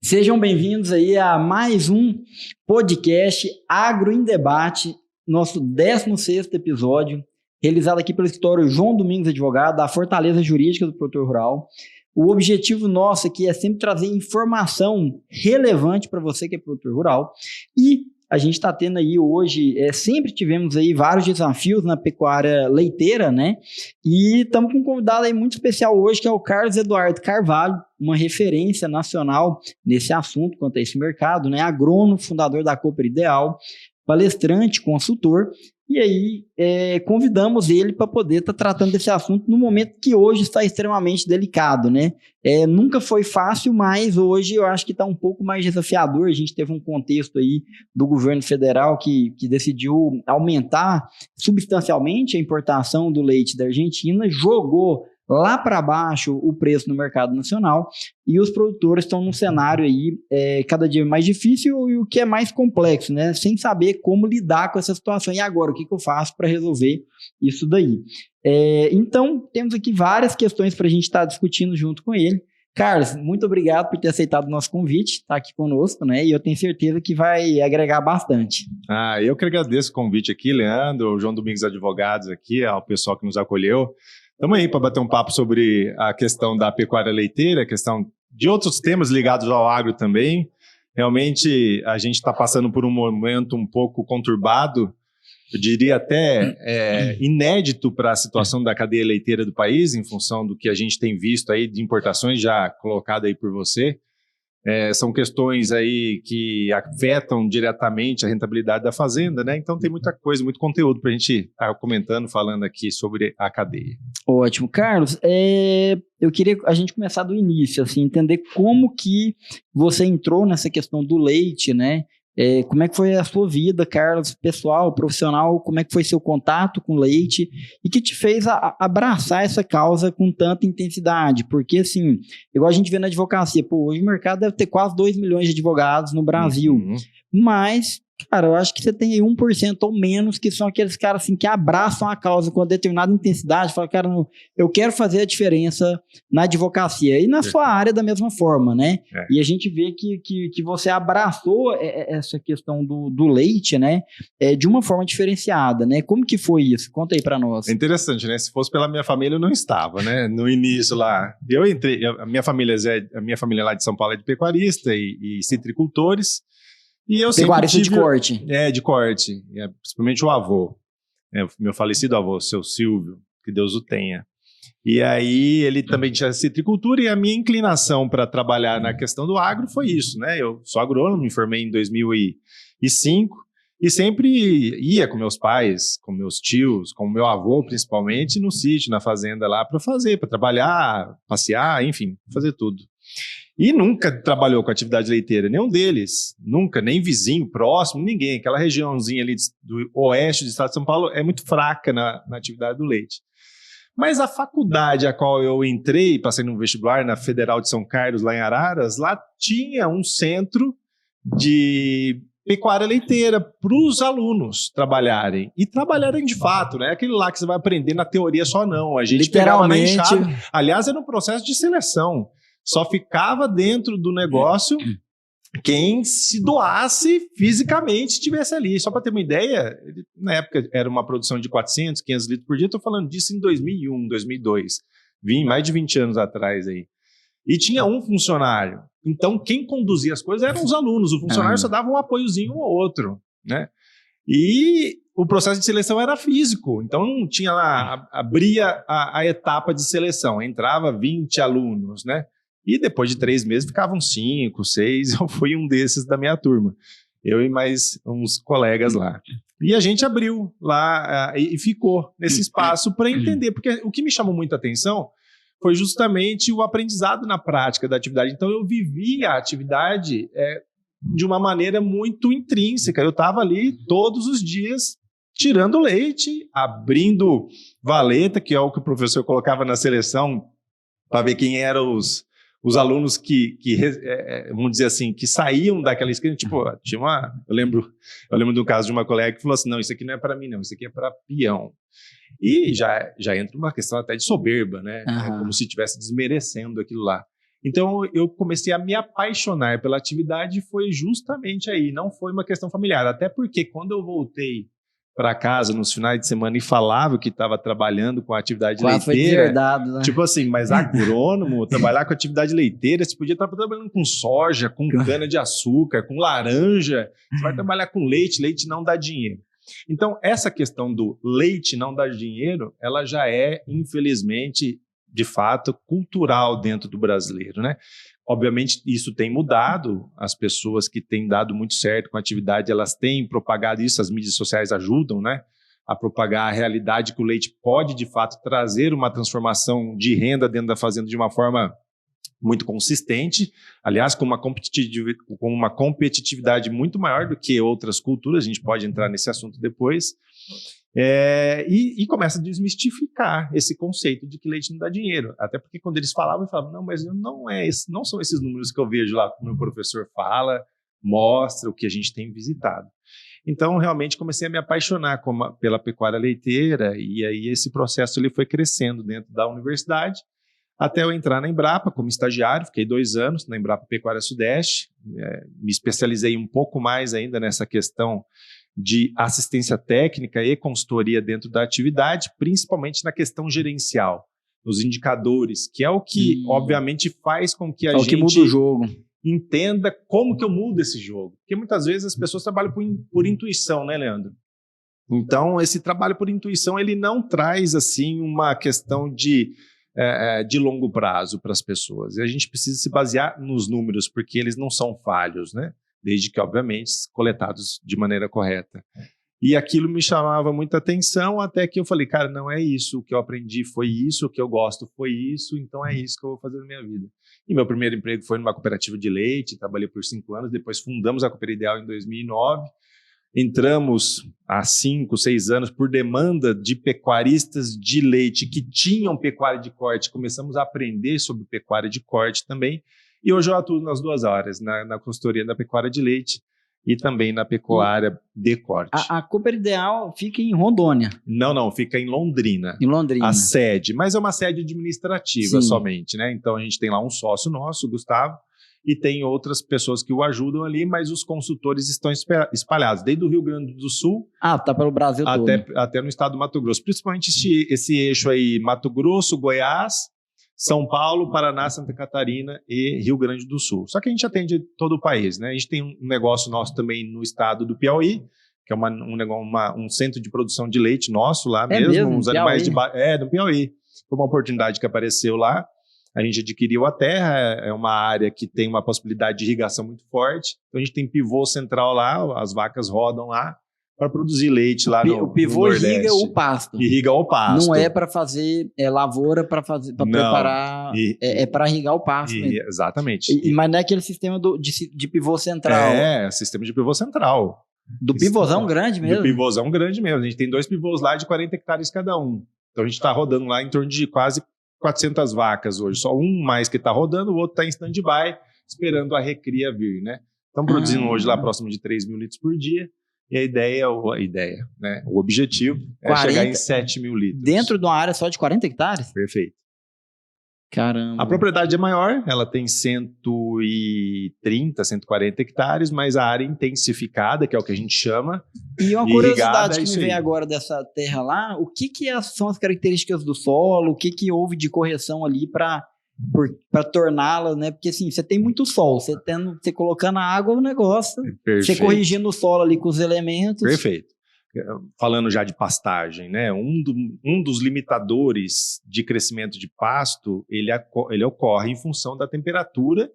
Sejam bem-vindos aí a mais um podcast Agro em Debate, nosso 16º episódio, realizado aqui pelo escritório João Domingos Advogado, da Fortaleza Jurídica do Produtor Rural. O objetivo nosso aqui é sempre trazer informação relevante para você que é produtor rural e a gente está tendo aí hoje, sempre tivemos aí vários desafios na pecuária leiteira, né? E estamos com um convidado aí muito especial hoje, que é o Carlos Eduardo Carvalho, uma referência nacional nesse assunto quanto a esse mercado, né? Agrônomo, fundador da Cooper Ideal, palestrante, consultor. E aí, convidamos ele para poder estar tratando desse assunto no momento que hoje está extremamente delicado, né? Nunca foi fácil, mas hoje eu acho que está um pouco mais desafiador. A gente teve um contexto aí do governo federal que decidiu aumentar substancialmente a importação do leite da Argentina, jogou lá para baixo o preço no mercado nacional e os produtores estão num cenário aí cada dia mais difícil e o que é mais complexo, né? Sem saber como lidar com essa situação. E agora, o que eu faço para resolver isso daí? Então, temos aqui várias questões para a gente estar discutindo junto com ele. Carlos, muito obrigado por ter aceitado o nosso convite, estar aqui conosco, né? E eu tenho certeza que vai agregar bastante. Eu que agradeço o convite aqui, Leandro, o João Domingos Advogados aqui, ao pessoal que nos acolheu. Estamos aí para bater um papo sobre a questão da pecuária leiteira, a questão de outros temas ligados ao agro também. Realmente, a gente está passando por um momento um pouco conturbado, eu diria até inédito para a situação da cadeia leiteira do país, em função do que a gente tem visto aí de importações já colocado aí por você. São questões aí que afetam diretamente a rentabilidade da fazenda, né? Então tem muita coisa, muito conteúdo para a gente estar comentando, falando aqui sobre a cadeia. Ótimo. Carlos, eu queria a gente começar do início, assim, entender como que você entrou nessa questão do leite, né? Como é que foi a sua vida, Carlos, pessoal, profissional, como é que foi seu contato com leite e que te fez abraçar essa causa com tanta intensidade? Porque, assim, igual a gente vê na advocacia, hoje o mercado deve ter quase 2 milhões de advogados no Brasil, mas, cara, eu acho que você tem aí 1% ou menos que são aqueles caras, assim, que abraçam a causa com determinada intensidade, falam, cara, eu quero fazer a diferença na advocacia e na sua área da mesma forma, né? E a gente vê que você abraçou essa questão do leite, né? De uma forma diferenciada, né? Como que foi isso? Conta aí pra nós. É interessante, né? Se fosse pela minha família, eu não estava, né? No início lá, eu entrei, a minha família lá de São Paulo é de pecuarista e citricultores. E eu pecuarista de corte. De corte. Principalmente o avô. Meu falecido avô, seu Silvio, que Deus o tenha. E aí ele também tinha citricultura e a minha inclinação para trabalhar na questão do agro foi isso, né? Eu sou agrônomo, me formei em 2005 e sempre ia com meus pais, com meus tios, com meu avô principalmente, no sítio, na fazenda lá para trabalhar, passear, enfim, fazer tudo. E nunca trabalhou com atividade leiteira, nenhum deles, nunca, nem vizinho, próximo, ninguém. Aquela regiãozinha ali do oeste do estado de São Paulo é muito fraca na atividade do leite. Mas a faculdade a qual eu entrei, passei no vestibular, na Federal de São Carlos, lá em Araras, lá tinha um centro de pecuária leiteira para os alunos trabalharem. E trabalharem de fato, né? Aquele lá que você vai aprender na teoria só não. A gente pegava na enxada. Aliás, era um processo de seleção. Só ficava dentro do negócio quem se doasse fisicamente estivesse ali. Só para ter uma ideia, na época era uma produção de 400, 500 litros por dia. Estou falando disso em 2001, 2002. Mais de 20 anos atrás aí. E tinha um funcionário. Então, quem conduzia as coisas eram os alunos. O funcionário só dava um apoiozinho um ao outro, né? E o processo de seleção era físico. Então, tinha lá, abria a etapa de seleção. Entrava 20 alunos, né? E depois de 3 meses ficavam 5, 6, eu fui um desses da minha turma. Eu e mais uns colegas lá. E a gente abriu lá e ficou nesse espaço para entender, porque o que me chamou muita atenção foi justamente o aprendizado na prática da atividade. Então eu vivi a atividade de uma maneira muito intrínseca. Eu estava ali todos os dias tirando leite, abrindo valeta, que é o que o professor colocava na seleção, para ver quem eram os alunos que vamos dizer assim, que saíam daquela esquina, tipo, eu lembro do caso de uma colega que falou assim, não, isso aqui não é para mim não, isso aqui é para peão. E já entra uma questão até de soberba, né? Como se estivesse desmerecendo aquilo lá. Então, eu comecei a me apaixonar pela atividade e foi justamente aí, não foi uma questão familiar. Até porque quando eu voltei para casa nos finais de semana e falava que estava trabalhando com a atividade Quase foi leiteira, deserdado, né? tipo assim, mas agrônomo, trabalhar com atividade leiteira, você podia estar trabalhando com soja, com cana-de-açúcar, com laranja, você vai trabalhar com leite, leite não dá dinheiro. Então, essa questão do leite não dar dinheiro, ela já é, infelizmente, de fato, cultural dentro do brasileiro, né? Obviamente, isso tem mudado, as pessoas que têm dado muito certo com a atividade, elas têm propagado isso, as mídias sociais ajudam, né? A propagar a realidade que o leite pode, de fato, trazer uma transformação de renda dentro da fazenda de uma forma muito consistente, aliás, com uma competitividade muito maior do que outras culturas, a gente pode entrar nesse assunto depois, e começa a desmistificar esse conceito de que leite não dá dinheiro, até porque quando eles falavam, não, mas não são esses números que eu vejo lá que o meu professor fala, mostra o que a gente tem visitado. Então, realmente, comecei a me apaixonar pela pecuária leiteira, e aí esse processo ele foi crescendo dentro da universidade, até eu entrar na Embrapa como estagiário, fiquei 2 anos na Embrapa Pecuária Sudeste, me especializei um pouco mais ainda nessa questão de assistência técnica e consultoria dentro da atividade, principalmente na questão gerencial, nos indicadores, que é o que, obviamente, faz com que a gente... É o que muda o jogo. Entenda como que eu mudo esse jogo. Porque muitas vezes as pessoas trabalham por intuição, né, Leandro? Então, esse trabalho por intuição, ele não traz, assim, uma questão de longo prazo para as pessoas. E a gente precisa se basear nos números, porque eles não são falhos, né? Desde que, obviamente, coletados de maneira correta. E aquilo me chamava muita atenção, até que eu falei, cara, não é isso, o que eu aprendi foi isso, o que eu gosto foi isso, então é isso que eu vou fazer na minha vida. E meu primeiro emprego foi numa cooperativa de leite, trabalhei por 5 anos, depois fundamos a Cooper Ideal em 2009, entramos há 5, 6 anos por demanda de pecuaristas de leite que tinham pecuária de corte, começamos a aprender sobre pecuária de corte também, e hoje eu atuo nas 2 áreas, na consultoria da pecuária de leite e também na pecuária de corte. A Cooper Ideal fica em Rondônia? Não, fica em Londrina. Em Londrina. A sede, mas é uma sede administrativa somente, né? Então a gente tem lá um sócio nosso, o Gustavo, e tem outras pessoas que o ajudam ali, mas os consultores estão espalhados, desde o Rio Grande do Sul... tá pelo Brasil todo. Até no estado do Mato Grosso, principalmente esse eixo aí, Mato Grosso, Goiás, São Paulo, Paraná, Santa Catarina e Rio Grande do Sul. Só que a gente atende todo o país, né? A gente tem um negócio nosso também no estado do Piauí, que é um centro de produção de leite nosso lá mesmo, os animais do Piauí. Foi uma oportunidade que apareceu lá. A gente adquiriu a terra, é uma área que tem uma possibilidade de irrigação muito forte. Então a gente tem pivô central lá, as vacas rodam lá para produzir leite lá no pivô Nordeste. irriga o pasto. Irriga o pasto. Não é para fazer lavoura, para preparar, é para irrigar o pasto. Exatamente. Mas não é aquele sistema de pivô central. Sistema de pivô central. Do pivôzão grande mesmo? Do pivôzão grande mesmo. A gente tem 2 pivôs lá de 40 hectares cada um. Então a gente está rodando lá em torno de quase 400 vacas hoje. Só um mais que está rodando, o outro está em stand-by, esperando a recria vir, né? Estão produzindo hoje lá próximo de 3 mil litros por dia. E a ideia, né? O objetivo é chegar em 7 mil litros. Dentro de uma área só de 40 hectares? Perfeito. Caramba. A propriedade é maior, ela tem 130, 140 hectares, mas a área intensificada, que é o que a gente chama. E uma curiosidade que me vem agora dessa terra lá, o que são as características do solo, o que houve de correção ali para torná-la, né? Porque assim, você tem muito sol, você colocando a água no negócio, você corrigindo o solo ali com os elementos. Perfeito. Falando já de pastagem, né? Um dos limitadores de crescimento de pasto, ele ocorre em função da temperatura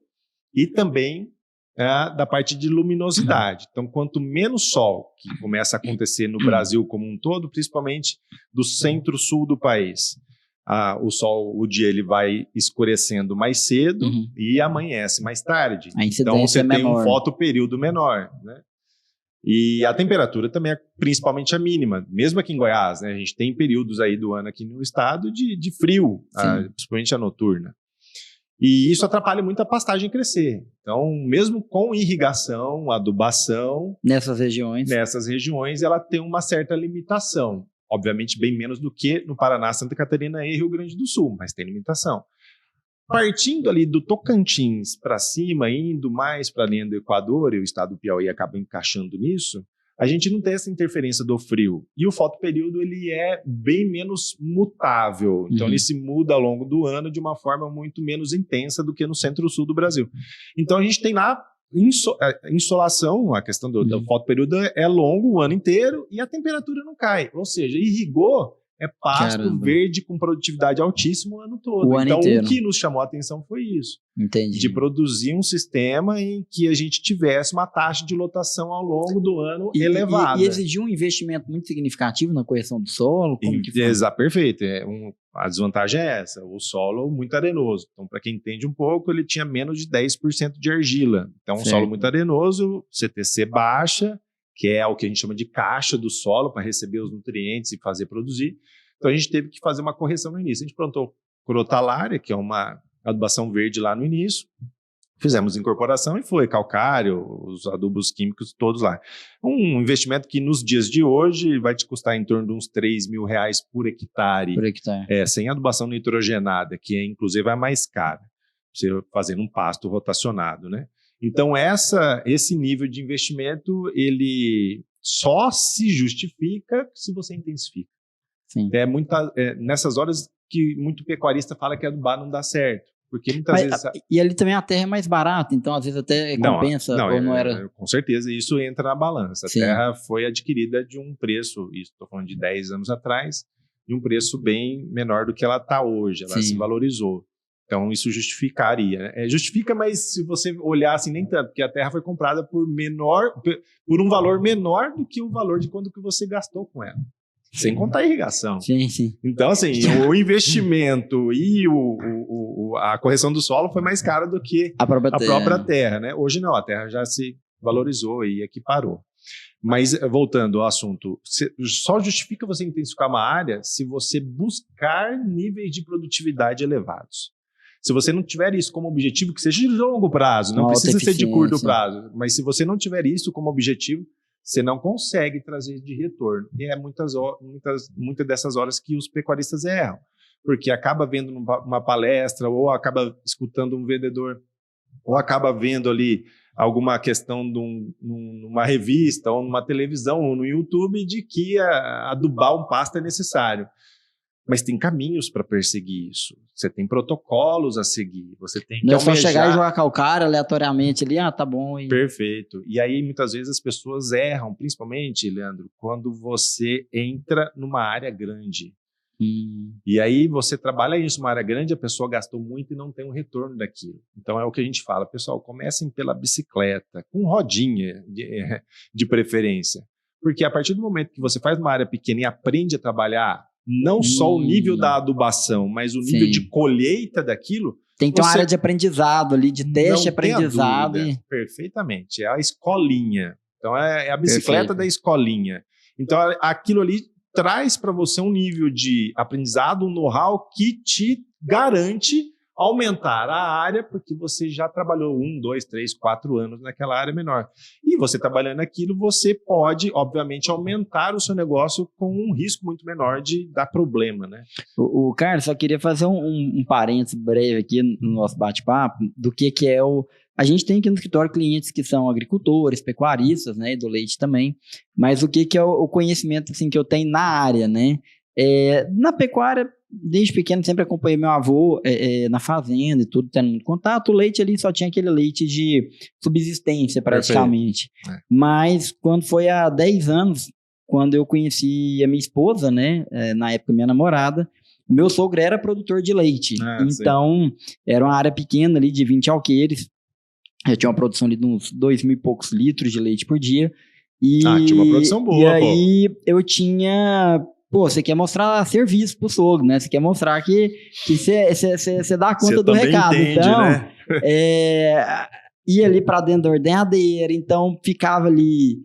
e também da parte de luminosidade. Então, quanto menos sol, que começa a acontecer no Brasil como um todo, principalmente do centro-sul do país, o dia ele vai escurecendo mais cedo e amanhece mais tarde. Então, você tem um fotoperíodo menor, né? E a temperatura também é principalmente a mínima, mesmo aqui em Goiás, né? A gente tem períodos aí do ano aqui no estado de frio, principalmente a noturna. E isso atrapalha muito a pastagem crescer. Então, mesmo com irrigação, adubação... Nessas regiões, ela tem uma certa limitação. Obviamente, bem menos do que no Paraná, Santa Catarina e Rio Grande do Sul, mas tem limitação. partindo ali do Tocantins para cima, indo mais para a linha do Equador, e o estado do Piauí acaba encaixando nisso, a gente não tem essa interferência do frio. E o fotoperíodo ele é bem menos mutável. Então, ele se muda ao longo do ano de uma forma muito menos intensa do que no centro-sul do Brasil. Então, a gente tem lá insolação, a questão do fotoperíodo é longo o ano inteiro e a temperatura não cai. Ou seja, irrigou é pasto verde com produtividade altíssima o ano todo. O ano então, inteiro. O que nos chamou a atenção foi isso. Entendi. De produzir um sistema em que a gente tivesse uma taxa de lotação ao longo do ano elevada. E exigiu um investimento muito significativo na correção do solo? Como que foi? Exato, perfeito. A desvantagem é essa, o solo muito arenoso. Então, para quem entende um pouco, ele tinha menos de 10% de argila. Então, um solo muito arenoso, CTC baixa, que é o que a gente chama de caixa do solo para receber os nutrientes e fazer produzir. Então, a gente teve que fazer uma correção no início. A gente plantou crotalária, que é uma adubação verde lá no início, fizemos incorporação e foi calcário, os adubos químicos todos lá. Um investimento que nos dias de hoje vai te custar em torno de uns R$3.000 por hectare. Sem adubação nitrogenada, que é inclusive a mais cara, você fazendo um pasto rotacionado, né? Então, esse nível de investimento, ele só se justifica se você intensifica. Sim. Nessas horas que muito pecuarista fala que adubar não dá certo. Porque muitas vezes... E ali também a terra é mais barata, então às vezes até compensa ou não era... Com certeza, isso entra na balança. A terra foi adquirida de um preço, isso estou falando de 10 anos atrás, de um preço bem menor do que ela está hoje, ela se valorizou. Então isso justificaria, né? Justifica, mas se você olhar assim, nem tanto, porque a terra foi comprada por um valor menor do que o valor de quanto que você gastou com ela. Sem contar a irrigação. Sim, sim. Então, assim, o investimento e a correção do solo foi mais cara do que a própria terra, né? Hoje não, a terra já se valorizou e equiparou. Mas, voltando ao assunto, só justifica você intensificar uma área se você buscar níveis de produtividade elevados. Se você não tiver isso como objetivo, que seja de longo prazo, não precisa ser de curto prazo, mas se você não tiver isso como objetivo, você não consegue trazer de retorno. E é muitas dessas horas que os pecuaristas erram, porque acaba vendo uma palestra, ou acaba escutando um vendedor, ou acaba vendo ali alguma questão numa revista, ou numa televisão, ou no YouTube, de que adubar um pasto é necessário. Mas tem caminhos para perseguir isso. Você tem protocolos a seguir. Você tem que não é só chegar e jogar calcário aleatoriamente ali, tá bom. Perfeito. E aí, muitas vezes, as pessoas erram, principalmente, Leandro, quando você entra numa área grande. E aí, você trabalha isso numa área grande, a pessoa gastou muito e não tem um retorno daquilo. Então, é o que a gente fala. Pessoal, comecem pela bicicleta, com rodinha de preferência. Porque a partir do momento que você faz uma área pequena e aprende a trabalhar não só o nível da adubação, mas o nível de colheita daquilo. Tem que ter uma área de aprendizado ali, de teste, aprendizado. Perfeitamente, é a escolinha. Então, é a bicicleta da escolinha. Então, aquilo ali traz para você um nível de aprendizado, um know-how que te garante aumentar a área, porque você já trabalhou 1, 2, 3, 4 anos naquela área menor. E você trabalhando aquilo, você pode, obviamente, aumentar o seu negócio com um risco muito menor de dar problema, né? O Carlos, só queria fazer um parênteses breve aqui no nosso bate-papo do que é a gente tem aqui no escritório clientes que são agricultores, pecuaristas, né, e do leite também, mas o que é o conhecimento assim, que eu tenho na área, né? Na pecuária, desde pequeno sempre acompanhei meu avô na fazenda e tudo, tendo muito contato. O leite ali só tinha aquele leite de subsistência praticamente. Mas quando foi há 10 anos, quando eu conheci a minha esposa, né, na época minha namorada, meu sogro era produtor de leite. Então era uma área pequena ali de 20 alqueires. Eu tinha uma produção ali de uns 2.000 e poucos litros de leite por dia. Tinha uma produção boa. E aí eu tinha... você quer mostrar serviço pro sogro, né? Você quer mostrar que você dá conta do recado. Entende, então, né? Ia ali pra dentro da ordenhadeira, então ficava ali,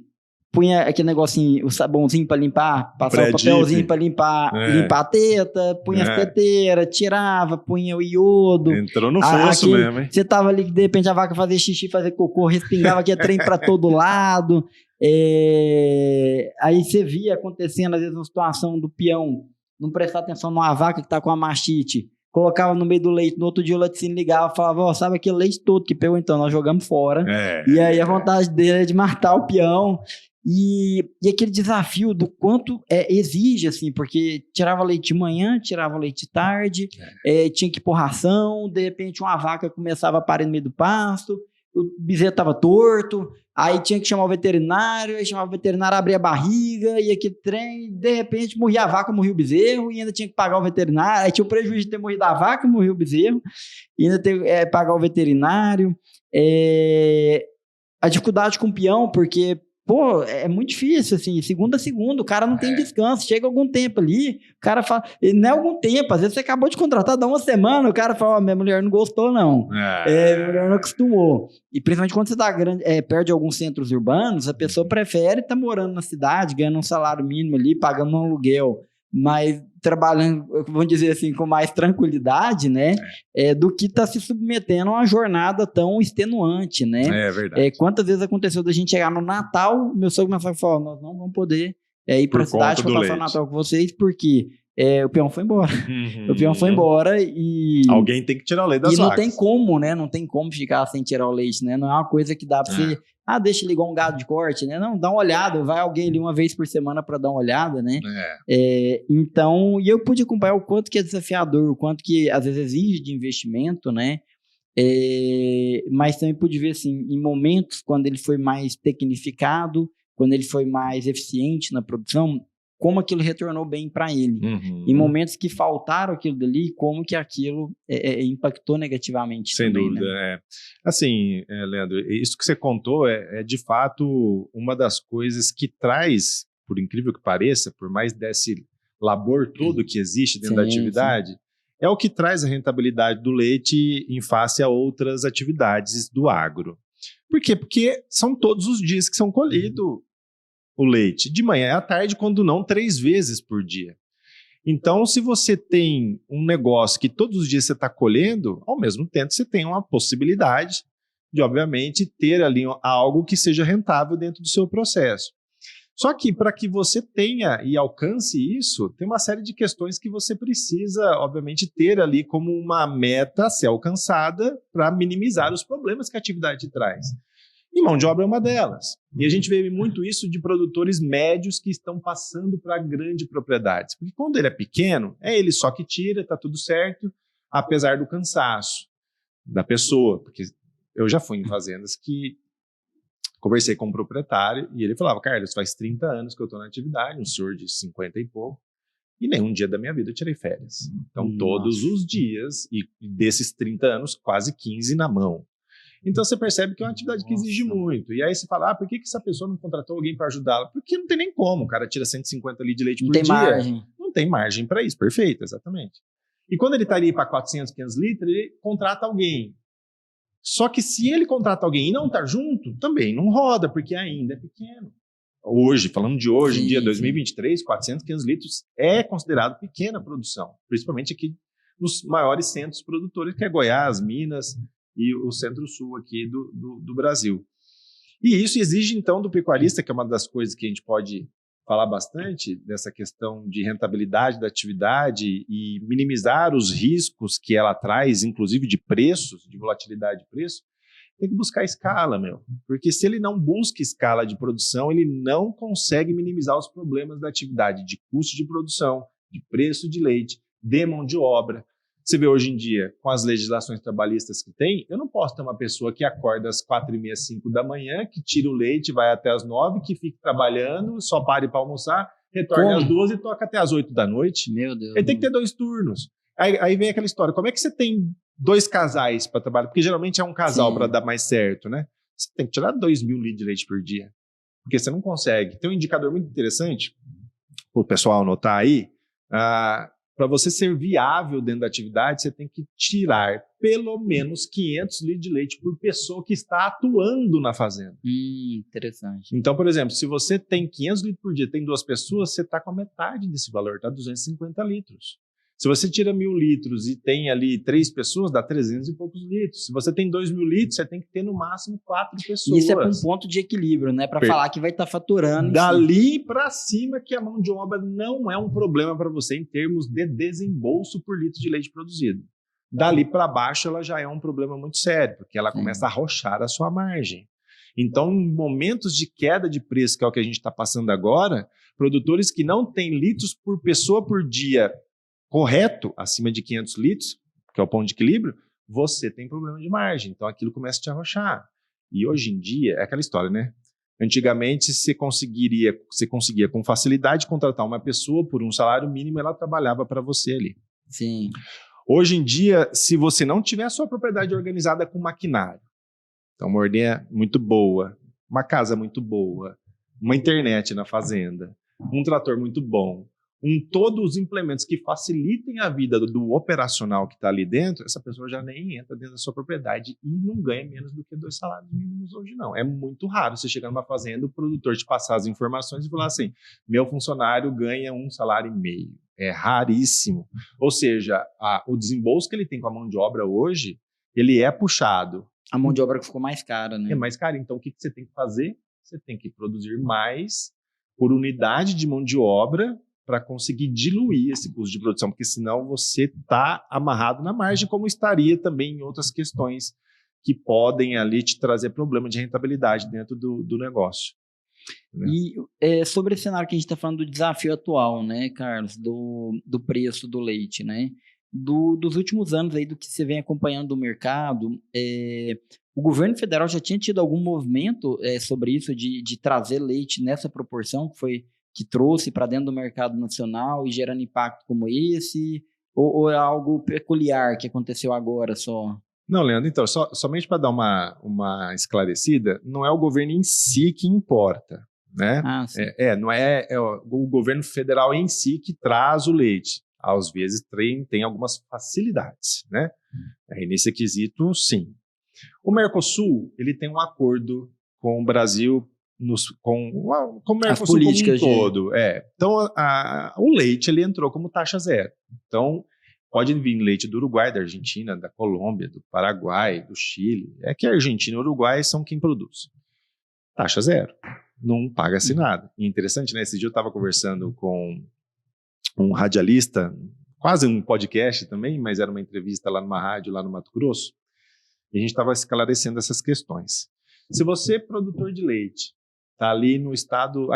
punha aquele negocinho, o sabãozinho pra limpar, passava o papelzinho pra limpar a teta, punha as teteiras, tirava, punha o iodo. Entrou no fosso mesmo, hein? Você tava ali, de repente a vaca fazia xixi, fazia cocô, respingava aquele trem pra todo lado. Aí você via acontecendo às vezes uma situação do peão não prestar atenção numa vaca que está com a mastite, colocava no meio do leite, no outro dia o laticínio ligava, falava, ó, sabe aquele leite todo que pegou, então nós jogamos fora. E aí a vontade dele é de matar o peão. E aquele desafio do quanto exige, assim, porque tirava leite de manhã, tirava leite de tarde, tinha que pôr ração, de repente uma vaca começava a parir no meio do pasto, o bezerro estava torto, aí tinha que chamar o veterinário, aí chamava o veterinário, abria a barriga, e aquele trem, de repente morria a vaca, morria o bezerro, e ainda tinha que pagar o veterinário, aí tinha o prejuízo de ter morrido a vaca e morreu o bezerro, e ainda ter que pagar o veterinário. A dificuldade com o peão, porque pô, é muito difícil, assim, segunda a segunda, o cara não tem descanso, chega algum tempo ali, o cara fala, não é algum tempo, às vezes você acabou de contratar, dá uma semana, o cara fala, minha mulher não gostou, não, minha mulher não acostumou, e principalmente quando você tá perto de alguns centros urbanos, a pessoa prefere estar morando na cidade, ganhando um salário mínimo ali, pagando um aluguel, mas trabalhando, vamos dizer assim, com mais tranquilidade, né, do que tá se submetendo a uma jornada tão extenuante, né. É verdade. Quantas vezes aconteceu da gente chegar no Natal, meu sogro começava a falar, nós não vamos poder ir pra cidade pra passar o Natal com vocês, porque o peão foi embora. O peão foi embora e... Alguém tem que tirar o leite das vacas. E não tem como, né, não tem como ficar sem tirar o leite, né, não é uma coisa que dá pra você... deixa ele igual um gado de corte, né? Não, dá uma olhada, vai alguém ali uma vez por semana para dar uma olhada, né? Então, e eu pude acompanhar o quanto que é desafiador, o quanto que às vezes exige de investimento, né? Mas também pude ver, assim, em momentos quando ele foi mais tecnificado, quando ele foi mais eficiente na produção, como aquilo retornou bem para ele. Em momentos que faltaram aquilo dali, como que aquilo impactou negativamente. Sem também, dúvida, né? Assim, Leandro, isso que você contou é de fato uma das coisas que traz, por incrível que pareça, por mais desse labor todo que existe dentro da atividade, é o que traz a rentabilidade do leite em face a outras atividades do agro. Por quê? Porque são todos os dias que são colhidos o leite, de manhã e à tarde, quando não 3 vezes por dia. Então, se você tem um negócio que todos os dias você está colhendo, ao mesmo tempo você tem uma possibilidade de, obviamente, ter ali algo que seja rentável dentro do seu processo. Só que para que você tenha e alcance isso, tem uma série de questões que você precisa, obviamente, ter ali como uma meta a ser alcançada para minimizar os problemas que a atividade traz. E mão de obra é uma delas. E a gente vê muito isso de produtores médios que estão passando para grandes propriedades. Porque quando ele é pequeno, é ele só que tira, está tudo certo, apesar do cansaço da pessoa. Porque eu já fui em fazendas que conversei com um proprietário e ele falava, Carlos, faz 30 anos que eu estou na atividade, um senhor de 50 e pouco, e nenhum dia da minha vida eu tirei férias. Então, todos os dias, e desses 30 anos, quase 15 na mão. Então você percebe que é uma atividade que exige muito. E aí você fala, por que essa pessoa não contratou alguém para ajudá-la? Porque não tem nem como. O cara tira 150 litros de leite por dia. Não tem margem. Não tem margem para isso. Perfeito, exatamente. E quando ele está ali para 400, 500 litros, ele contrata alguém. Só que se ele contrata alguém e não está junto, também não roda, porque ainda é pequeno. Hoje, falando de hoje, em dia 2023, 400, 500 litros é considerado pequena produção. Principalmente aqui nos maiores centros produtores, que é Goiás, Minas e o centro-sul aqui do Brasil. E isso exige, então, do pecuarista, que é uma das coisas que a gente pode falar bastante, dessa questão de rentabilidade da atividade e minimizar os riscos que ela traz, inclusive de preços, de volatilidade de preço, tem que buscar escala, porque se ele não busca escala de produção, ele não consegue minimizar os problemas da atividade de custo de produção, de preço de leite, de mão de obra. Você vê hoje em dia, com as legislações trabalhistas que tem, eu não posso ter uma pessoa que acorda às 4h30, 5 da manhã, que tira o leite, vai até às 9, que fique trabalhando, só pare para almoçar, retorne às 12 e toca até às 8 da noite. Meu Deus. Ele tem que ter 2 turnos. Aí vem aquela história, como é que você tem 2 casais para trabalhar? Porque geralmente é um casal para dar mais certo, né? Você tem que tirar 2.000 litros de leite por dia, porque você não consegue. Tem um indicador muito interessante, para o pessoal anotar aí, para você ser viável dentro da atividade, você tem que tirar pelo menos 500 litros de leite por pessoa que está atuando na fazenda. Interessante. Então, por exemplo, se você tem 500 litros por dia, tem 2 pessoas, você está com a metade desse valor, está 250 litros. Se você tira 1.000 litros e tem ali 3 pessoas, dá 300 e poucos litros. Se você tem 2.000 litros, você tem que ter no máximo 4 pessoas. Isso é para um ponto de equilíbrio, né? Para falar que vai estar faturando. Dali para cima que a mão de obra não é um problema para você em termos de desembolso por litro de leite produzido. Dali para baixo, ela já é um problema muito sério, porque ela começa a arrochar a sua margem. Então, em momentos de queda de preço, que é o que a gente está passando agora, produtores que não têm litros por pessoa por dia correto, acima de 500 litros, que é o ponto de equilíbrio, você tem problema de margem. Então, aquilo começa a te arrochar. E hoje em dia, é aquela história, né? Antigamente, você conseguia com facilidade contratar uma pessoa por um salário mínimo, ela trabalhava para você ali. Sim. Hoje em dia, se você não tiver a sua propriedade organizada com maquinário, então uma ordenha muito boa, uma casa muito boa, uma internet na fazenda, um trator muito bom, todos os implementos que facilitem a vida do operacional que está ali dentro, essa pessoa já nem entra dentro da sua propriedade e não ganha menos do que 2 salários mínimos hoje, não. É muito raro você chegar numa fazenda, o produtor te passar as informações e falar assim, meu funcionário ganha 1,5 salário. É raríssimo. Ou seja, o desembolso que ele tem com a mão de obra hoje, ele é puxado. A mão de obra ficou mais cara, né? É mais cara. Então, o que você tem que fazer? Você tem que produzir mais por unidade de mão de obra para conseguir diluir esse custo de produção, porque senão você está amarrado na margem, como estaria também em outras questões que podem ali te trazer problema de rentabilidade dentro do negócio. Né? E sobre esse cenário que a gente está falando do desafio atual, né, Carlos, do preço do leite, né? Dos últimos anos aí, do que você vem acompanhando do mercado, o governo federal já tinha tido algum movimento sobre isso, de trazer leite nessa proporção que trouxe para dentro do mercado nacional e gerando impacto como esse? Ou é algo peculiar que aconteceu agora só? Não, Leandro, então, somente para dar uma esclarecida, não é o governo em si que importa, né? Não é o governo federal em si que traz o leite. Às vezes tem algumas facilidades, né? Nesse quesito, sim. O Mercosul, ele tem um acordo com o Brasil, com o Mercosul como um todo. Então, o leite ele entrou como taxa zero. Então, pode vir leite do Uruguai, da Argentina, da Colômbia, do Paraguai, do Chile. É que a Argentina e o Uruguai são quem produz. Taxa zero. Não paga-se nada. E interessante, né? Esse dia eu estava conversando com um radialista, quase um podcast também, mas era uma entrevista lá numa rádio, lá no Mato Grosso, e a gente estava esclarecendo essas questões. Se você, produtor de leite, está ali no estado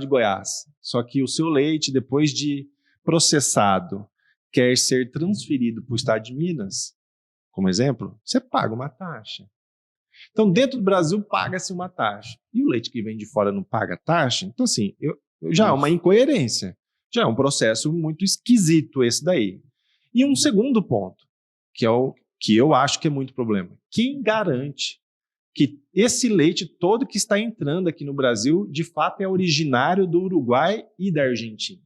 de Goiás, só que o seu leite, depois de processado, quer ser transferido para o estado de Minas, como exemplo, você paga uma taxa. Então, dentro do Brasil, paga-se uma taxa. E o leite que vem de fora não paga taxa? Então, assim, já é uma incoerência. Já é um processo muito esquisito esse daí. E um segundo ponto, que é o que eu acho que é muito problema. Quem garante que esse leite todo que está entrando aqui no Brasil, de fato, é originário do Uruguai e da Argentina?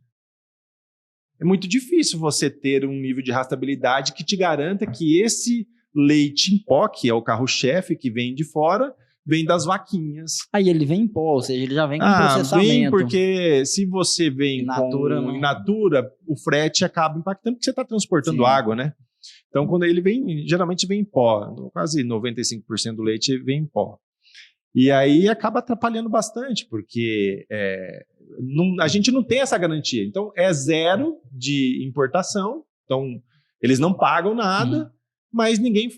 É muito difícil você ter um nível de rastreabilidade que te garanta que esse leite em pó, que é o carro-chefe que vem de fora, vem das vaquinhas. Aí ele vem em pó, ou seja, ele já vem com processamento. Vem porque se você vem in natura, o frete acaba impactando porque você está transportando água, né? Então, quando ele vem, geralmente vem em pó. Quase 95% do leite vem em pó. E aí acaba atrapalhando bastante, porque a gente não tem essa garantia. Então, é zero de importação. Então, eles não pagam nada, mas ninguém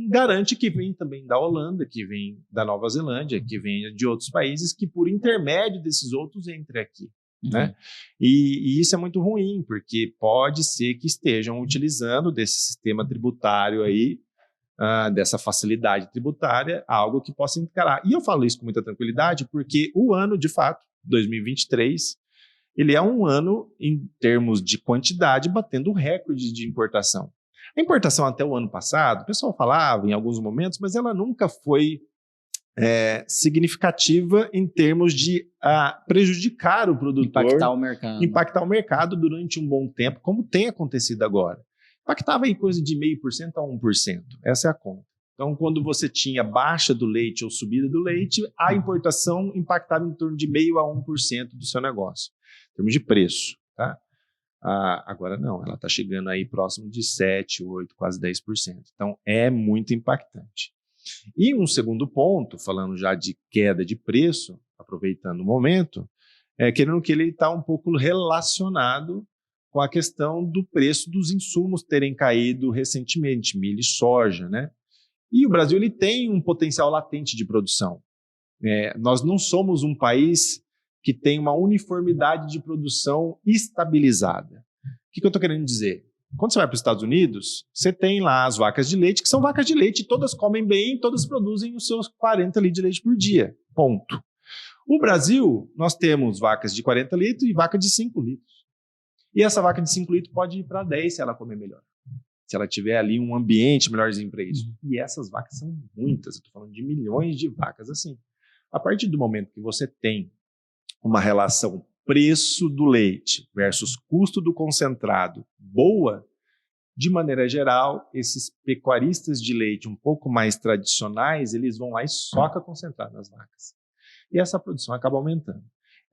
garante que vem também da Holanda, que vem da Nova Zelândia, que vem de outros países, que por intermédio desses outros entre aqui. Né? E isso é muito ruim, porque pode ser que estejam utilizando desse sistema tributário aí, dessa facilidade tributária, algo que possa encarar. E eu falo isso com muita tranquilidade, porque o ano, de fato, 2023, ele é um ano, em termos de quantidade, batendo recorde de importação. A importação até o ano passado, o pessoal falava em alguns momentos, mas ela nunca foi significativa em termos de prejudicar o produtor, impactar o mercado durante um bom tempo, como tem acontecido agora. Impactava em coisa de 0,5% a 1%. Essa é a conta. Então, quando você tinha baixa do leite ou subida do leite, a importação impactava em torno de 0,5% a 1% do seu negócio, em termos de preço. Tá? Agora não, ela está chegando aí próximo de 7%, 8%, quase 10%. Então, é muito impactante. E um segundo ponto, falando já de queda de preço, aproveitando o momento, querendo que ele está um pouco relacionado com a questão do preço dos insumos terem caído recentemente, milho e soja, né? E o Brasil ele tem um potencial latente de produção. Nós não somos um país que tem uma uniformidade de produção estabilizada. O que eu estou querendo dizer? Quando você vai para os Estados Unidos, você tem lá as vacas de leite, que são vacas de leite, todas comem bem, todas produzem os seus 40 litros de leite por dia. Ponto. O Brasil, nós temos vacas de 40 litros e vaca de 5 litros. E essa vaca de 5 litros pode ir para 10 se ela comer melhor. Se ela tiver ali um ambiente melhorzinho para isso. E essas vacas são muitas, eu estou falando de milhões de vacas assim. A partir do momento que você tem uma relação preço do leite versus custo do concentrado boa, de maneira geral, esses pecuaristas de leite um pouco mais tradicionais, eles vão lá e socam concentrado nas vacas. E essa produção acaba aumentando.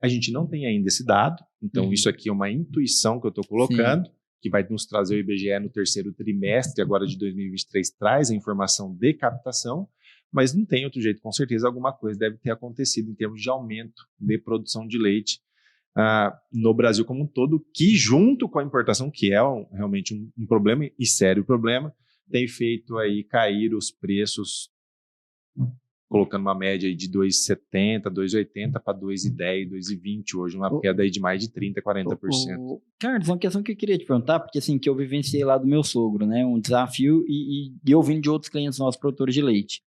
A gente não tem ainda esse dado, então isso aqui é uma intuição que eu estou colocando, sim, que vai nos trazer o IBGE no terceiro trimestre, agora de 2023, traz a informação de captação, mas não tem outro jeito, com certeza alguma coisa deve ter acontecido em termos de aumento de produção de leite no Brasil como um todo, que junto com a importação, que é realmente um problema, e sério problema, tem feito aí cair os preços, colocando uma média aí de 2,70, 2,80 para 2,10, 2,20 hoje, uma queda aí de mais de 30%, 40%. Carlos, uma questão que eu queria te perguntar, porque assim, que eu vivenciei lá do meu sogro, né, um desafio, e eu vim de outros clientes nossos, produtores de leite.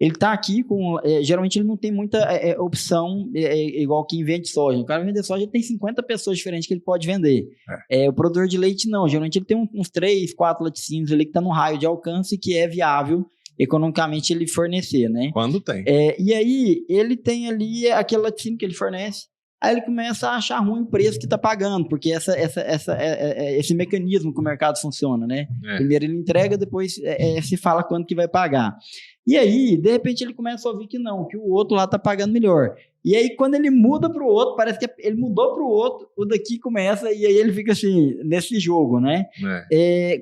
Ele está aqui com... geralmente ele não tem muita opção, igual quem vende soja. O cara vende soja, ele tem 50 pessoas diferentes que ele pode vender. O produtor de leite não. Geralmente ele tem uns 3, 4 laticínios ali que está no raio de alcance que é viável economicamente ele fornecer, né? Quando tem. E aí ele tem ali aquele laticínio que ele fornece. Aí ele começa a achar ruim o preço que está pagando, porque esse mecanismo que o mercado funciona, né? Primeiro ele entrega, depois se fala quanto que vai pagar. E aí, de repente, ele começa a ouvir que não, que o outro lá está pagando melhor. E aí, quando ele muda para o outro, parece que ele mudou para o outro, o daqui começa, e aí ele fica assim, nesse jogo, né?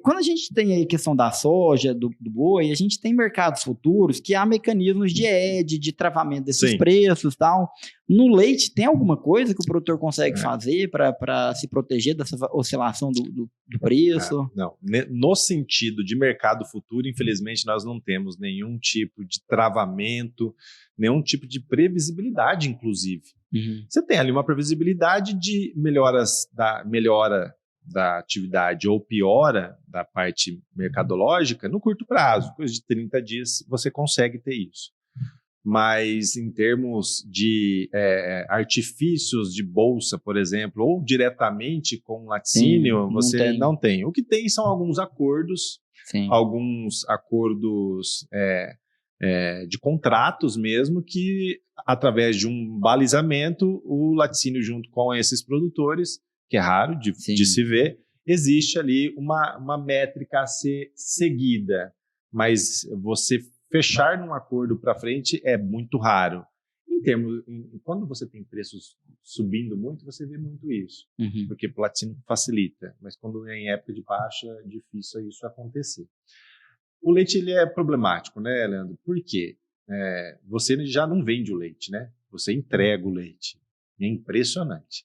Quando a gente tem aí a questão da soja, do boi, a gente tem mercados futuros que há mecanismos de hedge, de travamento desses preços e tal. No leite, tem alguma coisa que o produtor consegue fazer para se proteger dessa oscilação do preço? Não. No sentido de mercado futuro, infelizmente, nós não temos nenhum tipo de travamento, nenhum tipo de previsibilidade, inclusive. Você tem ali uma previsibilidade de melhora da atividade ou piora da parte mercadológica no curto prazo, coisa de 30 dias você consegue ter isso. Mas em termos de artifícios de bolsa, por exemplo, ou diretamente com laticínio, você não tem. O que tem são alguns acordos, de contratos mesmo, que através de um balizamento, o laticínio junto com esses produtores, que é raro de se ver, existe ali uma métrica a ser seguida, mas você fechar num acordo para frente é muito raro. Quando você tem preços subindo muito, você vê muito isso, porque o laticínio facilita, mas quando é em época de baixa, é difícil isso acontecer. O leite ele é problemático, né, Leandro? Por quê? Você já não vende o leite, né? Você entrega o leite. É impressionante.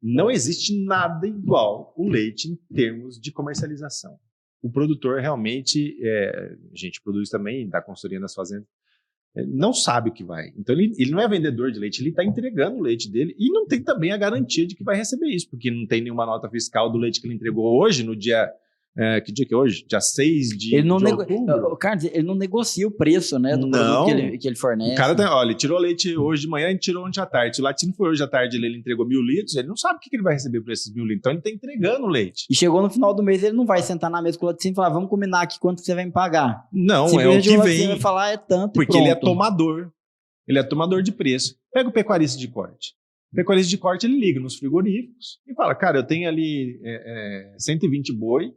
Não existe nada igual o leite em termos de comercialização. O produtor realmente, a gente produz também, dá consultoria nas fazendas, não sabe o que vai. Então ele não é vendedor de leite, ele está entregando o leite dele e não tem também a garantia de que vai receber isso, porque não tem nenhuma nota fiscal do leite que ele entregou hoje, no dia... que dia que é hoje? Dia 6 de outubro. Carlos, ele não negocia o preço, né, do produto que ele fornece. O cara ele tirou leite hoje de manhã e tirou ontem à tarde. Se o laticínio foi hoje à tarde, ele entregou 1.000 litros, ele não sabe o que ele vai receber por esses 1.000 litros. Então ele está entregando o leite. E chegou no final do mês, ele não vai sentar na mesa com o laticínio e falar, vamos combinar aqui quanto você vai me pagar. Não, é o que vem. Vai falar tanto porque ele é tomador. Ele é tomador de preço. Pega o pecuarista de corte. O pecuarista de corte, ele liga nos frigoríficos e fala, cara, eu tenho ali 120 boi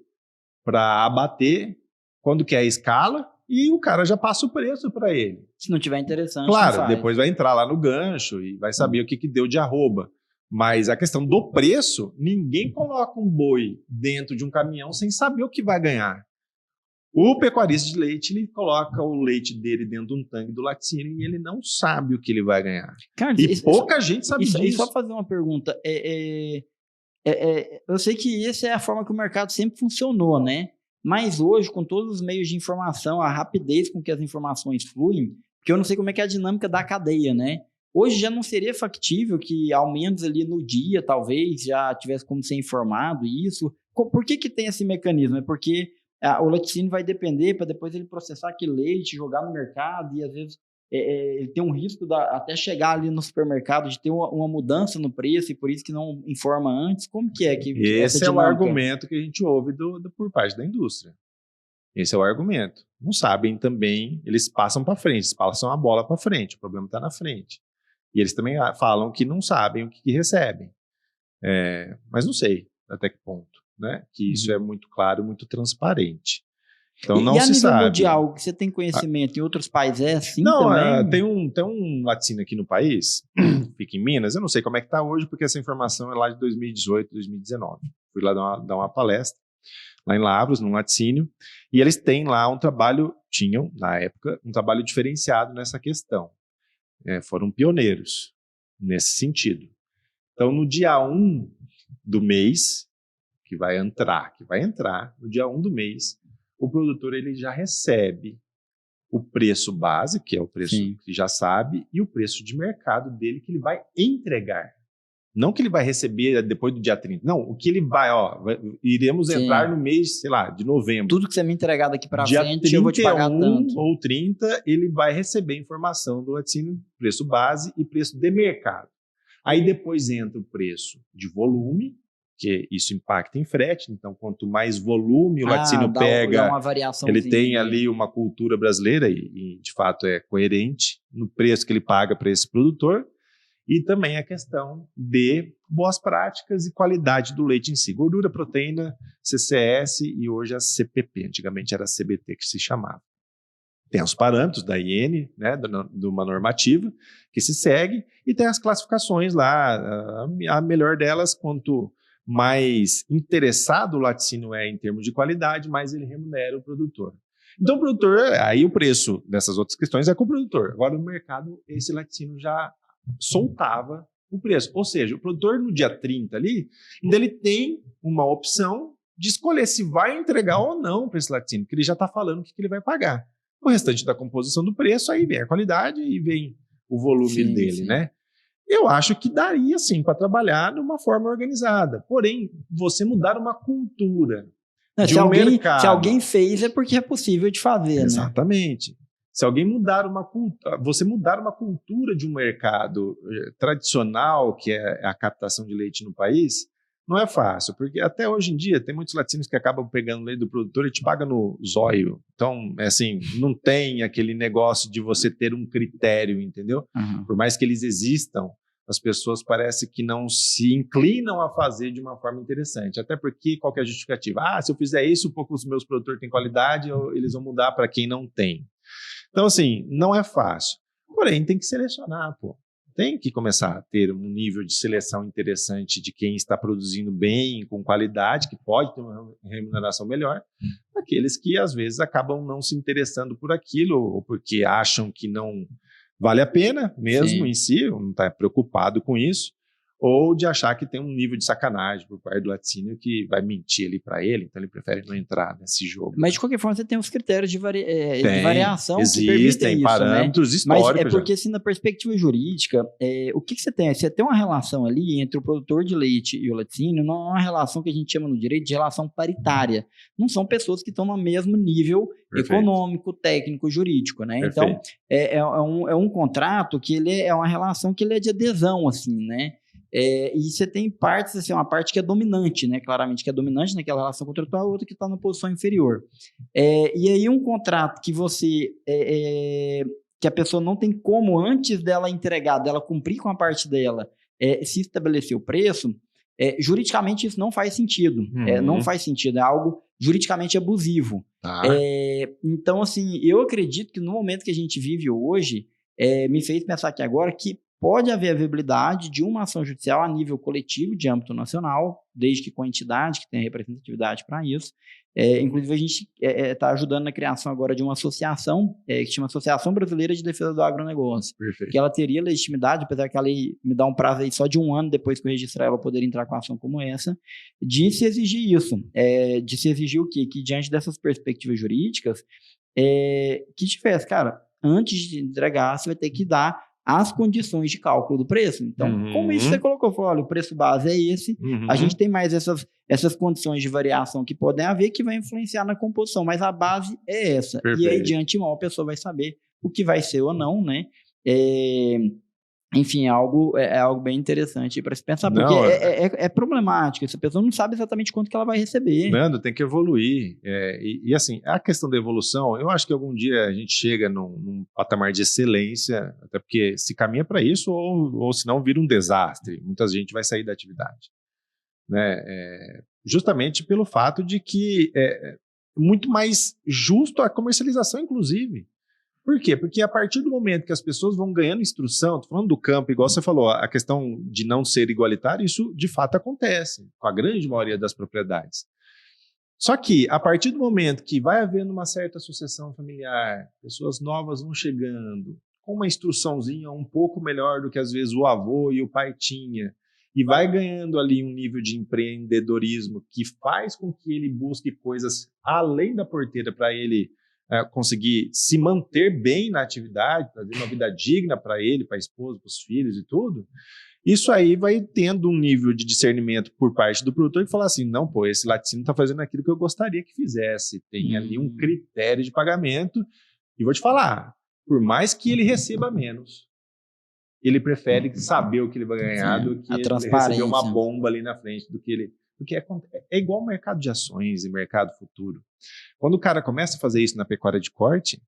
para abater quando quer a escala e o cara já passa o preço para ele. Se não tiver interessante, claro, depois vai entrar lá no gancho e vai saber o que deu de arroba. Mas a questão do preço, ninguém coloca um boi dentro de um caminhão sem saber o que vai ganhar. O pecuarista de leite, ele coloca o leite dele dentro de um tanque do laticínio e ele não sabe o que ele vai ganhar. Carlos, e pouca gente sabe disso. E só fazer uma pergunta, eu sei que essa é a forma que o mercado sempre funcionou, né? Mas hoje, com todos os meios de informação, a rapidez com que as informações fluem, porque eu não sei como é que é a dinâmica da cadeia, né? Hoje já não seria factível que, ao menos ali no dia, talvez, já tivesse como ser informado isso. Por que tem esse mecanismo? É porque o laticínio vai depender para depois ele processar aquele leite, jogar no mercado e, às vezes, ele tem um risco até chegar ali no supermercado de ter uma mudança no preço e por isso que não informa antes. Como que é que esse é o argumento que a gente ouve por parte da indústria. Esse é o argumento. Não sabem também, eles passam para frente, eles passam a bola para frente, o problema está na frente. E eles também falam que não sabem o que recebem. Mas não sei até que ponto, né? Que isso é muito claro, muito transparente. Então não se sabe. E a nível mundial, você tem conhecimento em outros países é assim não, também? Tem um laticínio aqui no país, fica em Minas, eu não sei como é que está hoje, porque essa informação é lá de 2018, 2019. Fui lá dar uma palestra, lá em Lavras, num laticínio, e eles têm lá tinham, na época, um trabalho diferenciado nessa questão. Foram pioneiros nesse sentido. Então, no dia 1 do mês, que vai entrar, no dia 1 do mês, o produtor ele já recebe o preço base, que é o preço que já sabe, e o preço de mercado dele que ele vai entregar. Não que ele vai receber depois do dia 30. Não, o que ele iremos entrar no mês, sei lá, de novembro. Tudo que você me entregar daqui para frente, 31 eu vou te pagar tanto. Ou 30, ele vai receber informação do laticínio, preço base e preço de mercado. Aí depois entra o preço de volume, que isso impacta em frete, então quanto mais volume o laticínio pega, dá uma variação, ele tem ali uma cultura brasileira e de fato é coerente no preço que ele paga para esse produtor, e também a questão de boas práticas e qualidade do leite em si, gordura, proteína, CCS e hoje a CPP, antigamente era a CBT que se chamava. Tem os parâmetros da IN, né, de uma normativa que se segue, e tem as classificações lá, a melhor delas, quanto mais interessado o laticínio em termos de qualidade, mais ele remunera o produtor. Então, o produtor, aí o preço dessas outras questões é com o produtor. Agora, no mercado, esse laticínio já soltava o preço. Ou seja, o produtor, no dia 30 ali, ainda ele tem uma opção de escolher se vai entregar ou não para esse laticínio, porque ele já está falando o que ele vai pagar. O restante da composição do preço, aí vem a qualidade e vem o volume dele, né? Eu acho que daria, sim, para trabalhar de uma forma organizada. Porém, você mudar uma cultura de um mercado... Se alguém fez, é porque é possível de fazer, exatamente. Né? Se alguém mudar você mudar uma cultura de um mercado tradicional, que é a captação de leite no país, não é fácil, porque até hoje em dia tem muitos laticínios que acabam pegando leite do produtor e te pagam no zóio. Então, não tem aquele negócio de você ter um critério, entendeu? Uhum. Por mais que eles existam, as pessoas parece que não se inclinam a fazer de uma forma interessante. Até porque, qual que é a justificativa? Se eu fizer isso, poucos meus produtores têm qualidade, eles vão mudar para quem não tem. Então, não é fácil. Porém, tem que selecionar, pô. Tem que começar a ter um nível de seleção interessante de quem está produzindo bem, com qualidade, que pode ter uma remuneração melhor, aqueles que às vezes acabam não se interessando por aquilo, ou porque acham que não vale a pena mesmo em si, não está preocupado com isso, ou de achar que tem um nível de sacanagem por parte do laticínio que vai mentir ali para ele, então ele prefere não entrar nesse jogo. Mas de qualquer forma você tem os critérios de variação existem que parâmetros históricos. Mas é porque assim, na perspectiva jurídica, o que você tem? Você tem uma relação ali entre o produtor de leite e o laticínio, não é uma relação que a gente chama no direito de relação paritária. Não são pessoas que estão no mesmo nível econômico, técnico, jurídico, né? Então, é um contrato que ele é uma relação que ele é de adesão, assim, né? E você tem partes, assim, uma parte que é dominante, né? Claramente que é dominante naquela relação contratual, outra que está na posição inferior. E aí um contrato que que a pessoa não tem como, antes dela entregar, dela cumprir com a parte dela, se estabelecer o preço, juridicamente isso não faz sentido. Não faz sentido, é algo juridicamente abusivo. Então, assim, eu acredito que no momento que a gente vive hoje, me fez pensar aqui agora que pode haver a viabilidade de uma ação judicial a nível coletivo, de âmbito nacional, desde que com a entidade que tem representatividade para isso. Inclusive, a gente está ajudando na criação agora de uma associação, que chama Associação Brasileira de Defesa do Agronegócio. Perfeito. Que ela teria legitimidade, apesar que a lei me dá um prazo aí só de 1 ano depois que eu registrar ela poder entrar com ação como essa, de se exigir isso. De se exigir o quê? Que diante dessas perspectivas jurídicas, que tivesse, cara, antes de entregar, você vai ter que dar as condições de cálculo do preço. Então, como isso você colocou, falou, olha, o preço base é esse, a gente tem mais essas condições de variação que podem haver que vai influenciar na composição, mas a base é essa. Perfeito. E aí, de antemão, a pessoa vai saber o que vai ser ou não, né? Enfim, é algo bem interessante para se pensar, porque é problemático. Essa pessoa não sabe exatamente quanto que ela vai receber. Nando, tem que evoluir. E assim, a questão da evolução, eu acho que algum dia a gente chega num patamar de excelência, até porque se caminha para isso, ou senão vira um desastre. Muita gente vai sair da atividade. Né? Justamente pelo fato de que é muito mais justo a comercialização, inclusive. Por quê? Porque a partir do momento que as pessoas vão ganhando instrução, estou falando do campo, igual você falou, a questão de não ser igualitário, isso de fato acontece com a grande maioria das propriedades. Só que, a partir do momento que vai havendo uma certa sucessão familiar, pessoas novas vão chegando, com uma instruçãozinha um pouco melhor do que às vezes o avô e o pai tinha, e vai ganhando ali um nível de empreendedorismo que faz com que ele busque coisas além da porteira para ele conseguir se manter bem na atividade, trazer uma vida digna para ele, para a esposa, para os filhos e tudo, isso aí vai tendo um nível de discernimento por parte do produtor que fala assim, não, pô, esse laticínio está fazendo aquilo que eu gostaria que fizesse, tem ali um critério de pagamento, e vou te falar, por mais que ele receba menos, ele prefere saber o que ele vai ganhar do que ele receber uma bomba ali na frente, do que ele... Porque é igual ao mercado de ações e mercado futuro. Quando o cara começa a fazer isso na pecuária de corte,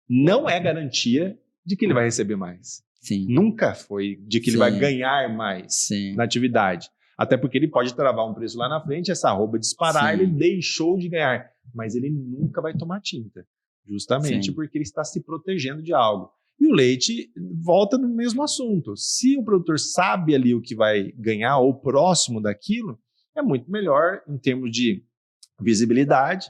não é garantia de que ele vai receber mais. Sim. Nunca foi de que ele vai ganhar mais na atividade. Até porque ele pode travar um preço lá na frente, essa arroba disparar, ele deixou de ganhar. Mas ele nunca vai tomar tinta. Justamente porque ele está se protegendo de algo. E o leite volta no mesmo assunto. Se o produtor sabe ali o que vai ganhar ou próximo daquilo, é muito melhor em termos de visibilidade,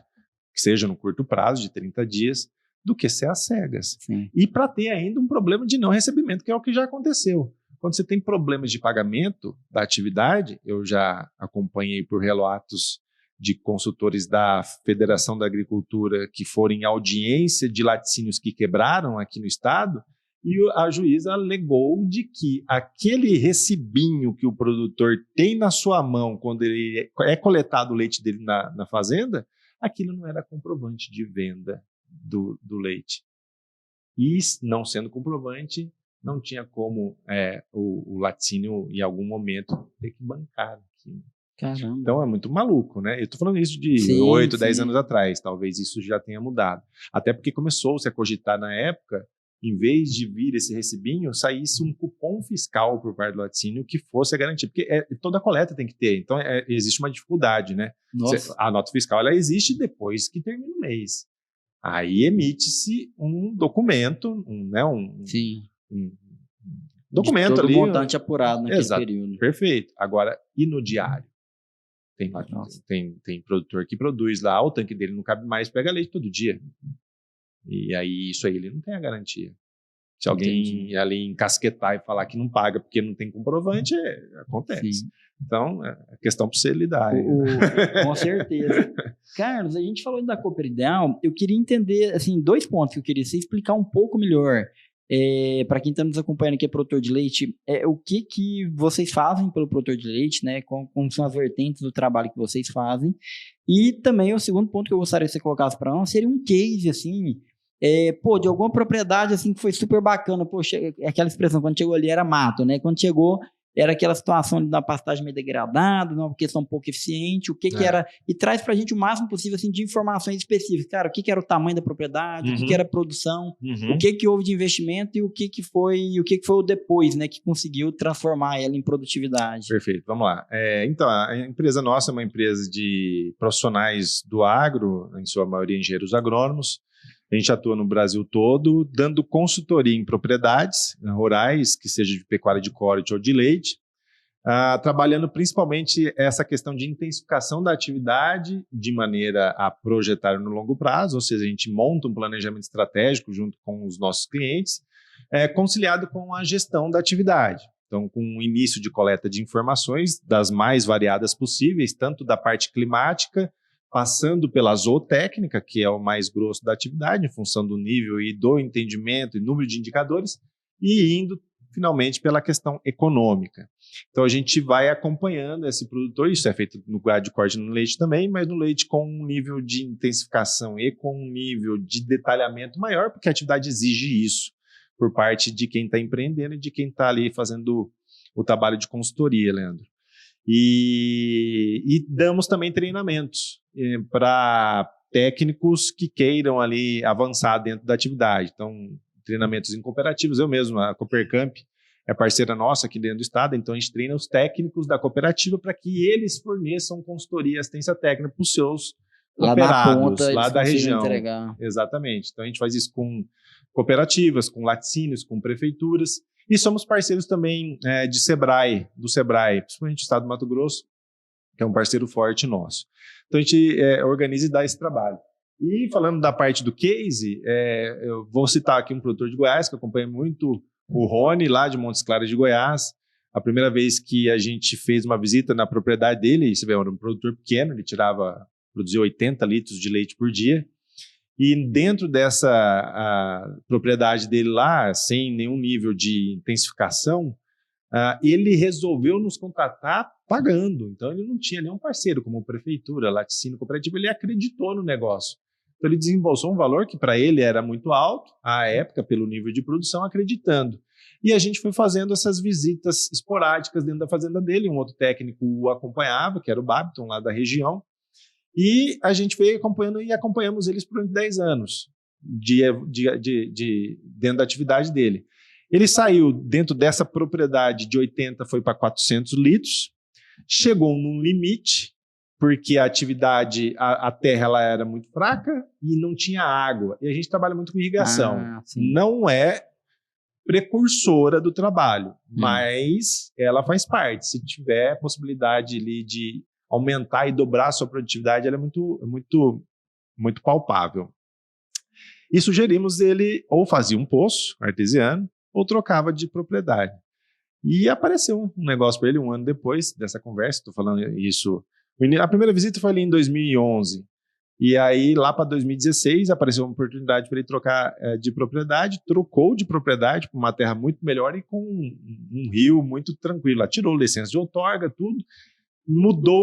que seja no curto prazo, de 30 dias, do que ser às cegas. E para ter ainda um problema de não recebimento, que é o que já aconteceu. Quando você tem problemas de pagamento da atividade, eu já acompanhei por relatos de consultores da Federação da Agricultura que foram em audiência de laticínios que quebraram aqui no estado, e a juíza alegou de que aquele recibinho que o produtor tem na sua mão quando ele é coletado o leite dele na fazenda, aquilo não era comprovante de venda do leite. E, não sendo comprovante, não tinha como o laticínio, em algum momento, ter que bancar aquilo. Caramba. Então é muito maluco, né? Eu estou falando isso de 8, 10 anos atrás, talvez isso já tenha mudado. Até porque começou-se a cogitar na época, em vez de vir esse recibinho, saísse um cupom fiscal por parte do laticínio que fosse a garantia, porque toda a coleta tem que ter, então existe uma dificuldade, né? A nota fiscal ela existe depois que termina o mês. Aí emite-se um documento, um documento todo ali. Todo montante apurado naquele período. Perfeito. Agora, e no diário? Tem produtor que produz lá, o tanque dele não cabe mais, pega leite todo dia. E aí, isso aí, ele não tem a garantia. Se alguém ali encasquetar e falar que não paga porque não tem comprovante, acontece. Então, é questão para você lidar. Com certeza. Carlos, a gente falou da Cooper Ideal, eu queria entender, assim, 2 pontos que eu queria você explicar um pouco melhor. Para quem está nos acompanhando aqui, é produtor de leite, o que vocês fazem pelo produtor de leite, né? Como são as vertentes do trabalho que vocês fazem. E também o segundo ponto que eu gostaria que você colocasse para nós seria um case, assim, de alguma propriedade assim que foi super bacana. Poxa, aquela expressão, quando chegou ali era mato, né? Quando chegou era aquela situação da pastagem meio degradada, uma questão um pouco eficiente, o que era, e traz pra gente o máximo possível assim, de informações específicas, cara, o que era o tamanho da propriedade, o que era a produção, o que houve de investimento e o que foi o depois, né, que conseguiu transformar ela em produtividade. Perfeito, vamos lá. Então, a empresa nossa é uma empresa de profissionais do agro, em sua maioria engenheiros agrônomos. A gente atua no Brasil todo, dando consultoria em propriedades rurais, que seja de pecuária de corte ou de leite, trabalhando principalmente essa questão de intensificação da atividade de maneira a projetar no longo prazo, ou seja, a gente monta um planejamento estratégico junto com os nossos clientes, conciliado com a gestão da atividade. Então, com o início de coleta de informações das mais variadas possíveis, tanto da parte climática, passando pela zootécnica, que é o mais grosso da atividade, em função do nível e do entendimento e número de indicadores, e indo finalmente pela questão econômica. Então a gente vai acompanhando esse produtor, isso é feito no gado de corte e no leite também, mas no leite com um nível de intensificação e com um nível de detalhamento maior, porque a atividade exige isso por parte de quem está empreendendo e de quem está ali fazendo o trabalho de consultoria, Leandro. E damos também treinamentos para técnicos que queiram ali avançar dentro da atividade. Então, treinamentos em cooperativas, eu mesmo, a Coopercamp é parceira nossa aqui dentro do estado, então a gente treina os técnicos da cooperativa para que eles forneçam consultoria e assistência técnica para os seus cooperados, lá da região. Entregar. Exatamente. Então a gente faz isso com cooperativas, com laticínios, com prefeituras, e somos parceiros também do Sebrae, principalmente do estado do Mato Grosso, que é um parceiro forte nosso. Então a gente organiza e dá esse trabalho. E falando da parte do case, eu vou citar aqui um produtor de Goiás, que acompanha muito o Rony, lá de Montes Claros de Goiás. A primeira vez que a gente fez uma visita na propriedade dele, você vê, era um produtor pequeno, ele produzia 80 litros de leite por dia. E dentro dessa propriedade dele lá, sem nenhum nível de intensificação, ele resolveu nos contratar pagando. Então ele não tinha nenhum parceiro, como prefeitura, laticínio, cooperativa, ele acreditou no negócio. Então ele desembolsou um valor que para ele era muito alto, à época, pelo nível de produção, acreditando. E a gente foi fazendo essas visitas esporádicas dentro da fazenda dele, um outro técnico o acompanhava, que era o Babiton, lá da região, e a gente veio acompanhando e acompanhamos eles por 10 anos dentro da atividade dele. Ele saiu dentro dessa propriedade de 80, foi para 400 litros, chegou num limite, porque a atividade, a terra ela era muito fraca e não tinha água. E a gente trabalha muito com irrigação. Não é precursora do trabalho, mas ela faz parte. Se tiver possibilidade ali de aumentar e dobrar a sua produtividade, ela é muito palpável. E sugerimos ele ou fazia um poço artesiano ou trocava de propriedade. E apareceu um negócio para ele um ano depois dessa conversa, estou falando isso. A primeira visita foi ali em 2011. E aí, lá para 2016, apareceu uma oportunidade para ele trocar de propriedade, trocou de propriedade para uma terra muito melhor e com um rio muito tranquilo. Tirou licença de outorga, tudo,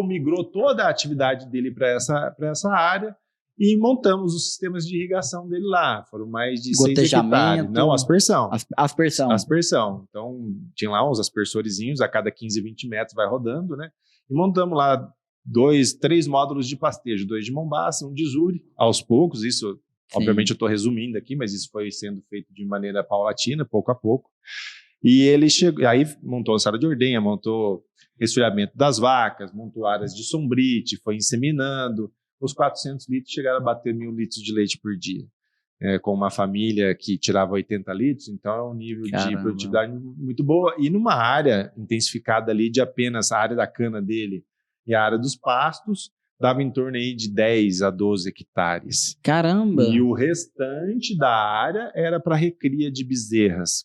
migrou toda a atividade dele para essa área e montamos os sistemas de irrigação dele lá. Foram mais de 6 hectares. Não, aspersão. Aspersão. Então, tinha lá uns aspersorizinhos, a cada 15, 20 metros vai rodando, né? E montamos lá 3 módulos de pastejo, 2 de Mombaça, um de Zuri, aos poucos. Isso, obviamente, eu estou resumindo aqui, mas isso foi sendo feito de maneira paulatina, pouco a pouco. E ele chegou, aí montou a sala de ordenha, montou resfriamento das vacas, montou áreas de sombrite, foi inseminando. Os 400 litros chegaram a bater 1.000 litros de leite por dia. Com uma família que tirava 80 litros, então é um nível de produtividade muito boa. E numa área intensificada ali de apenas a área da cana dele e a área dos pastos, dava em torno aí de 10 a 12 hectares. Caramba! E o restante da área era para recria de bezerras,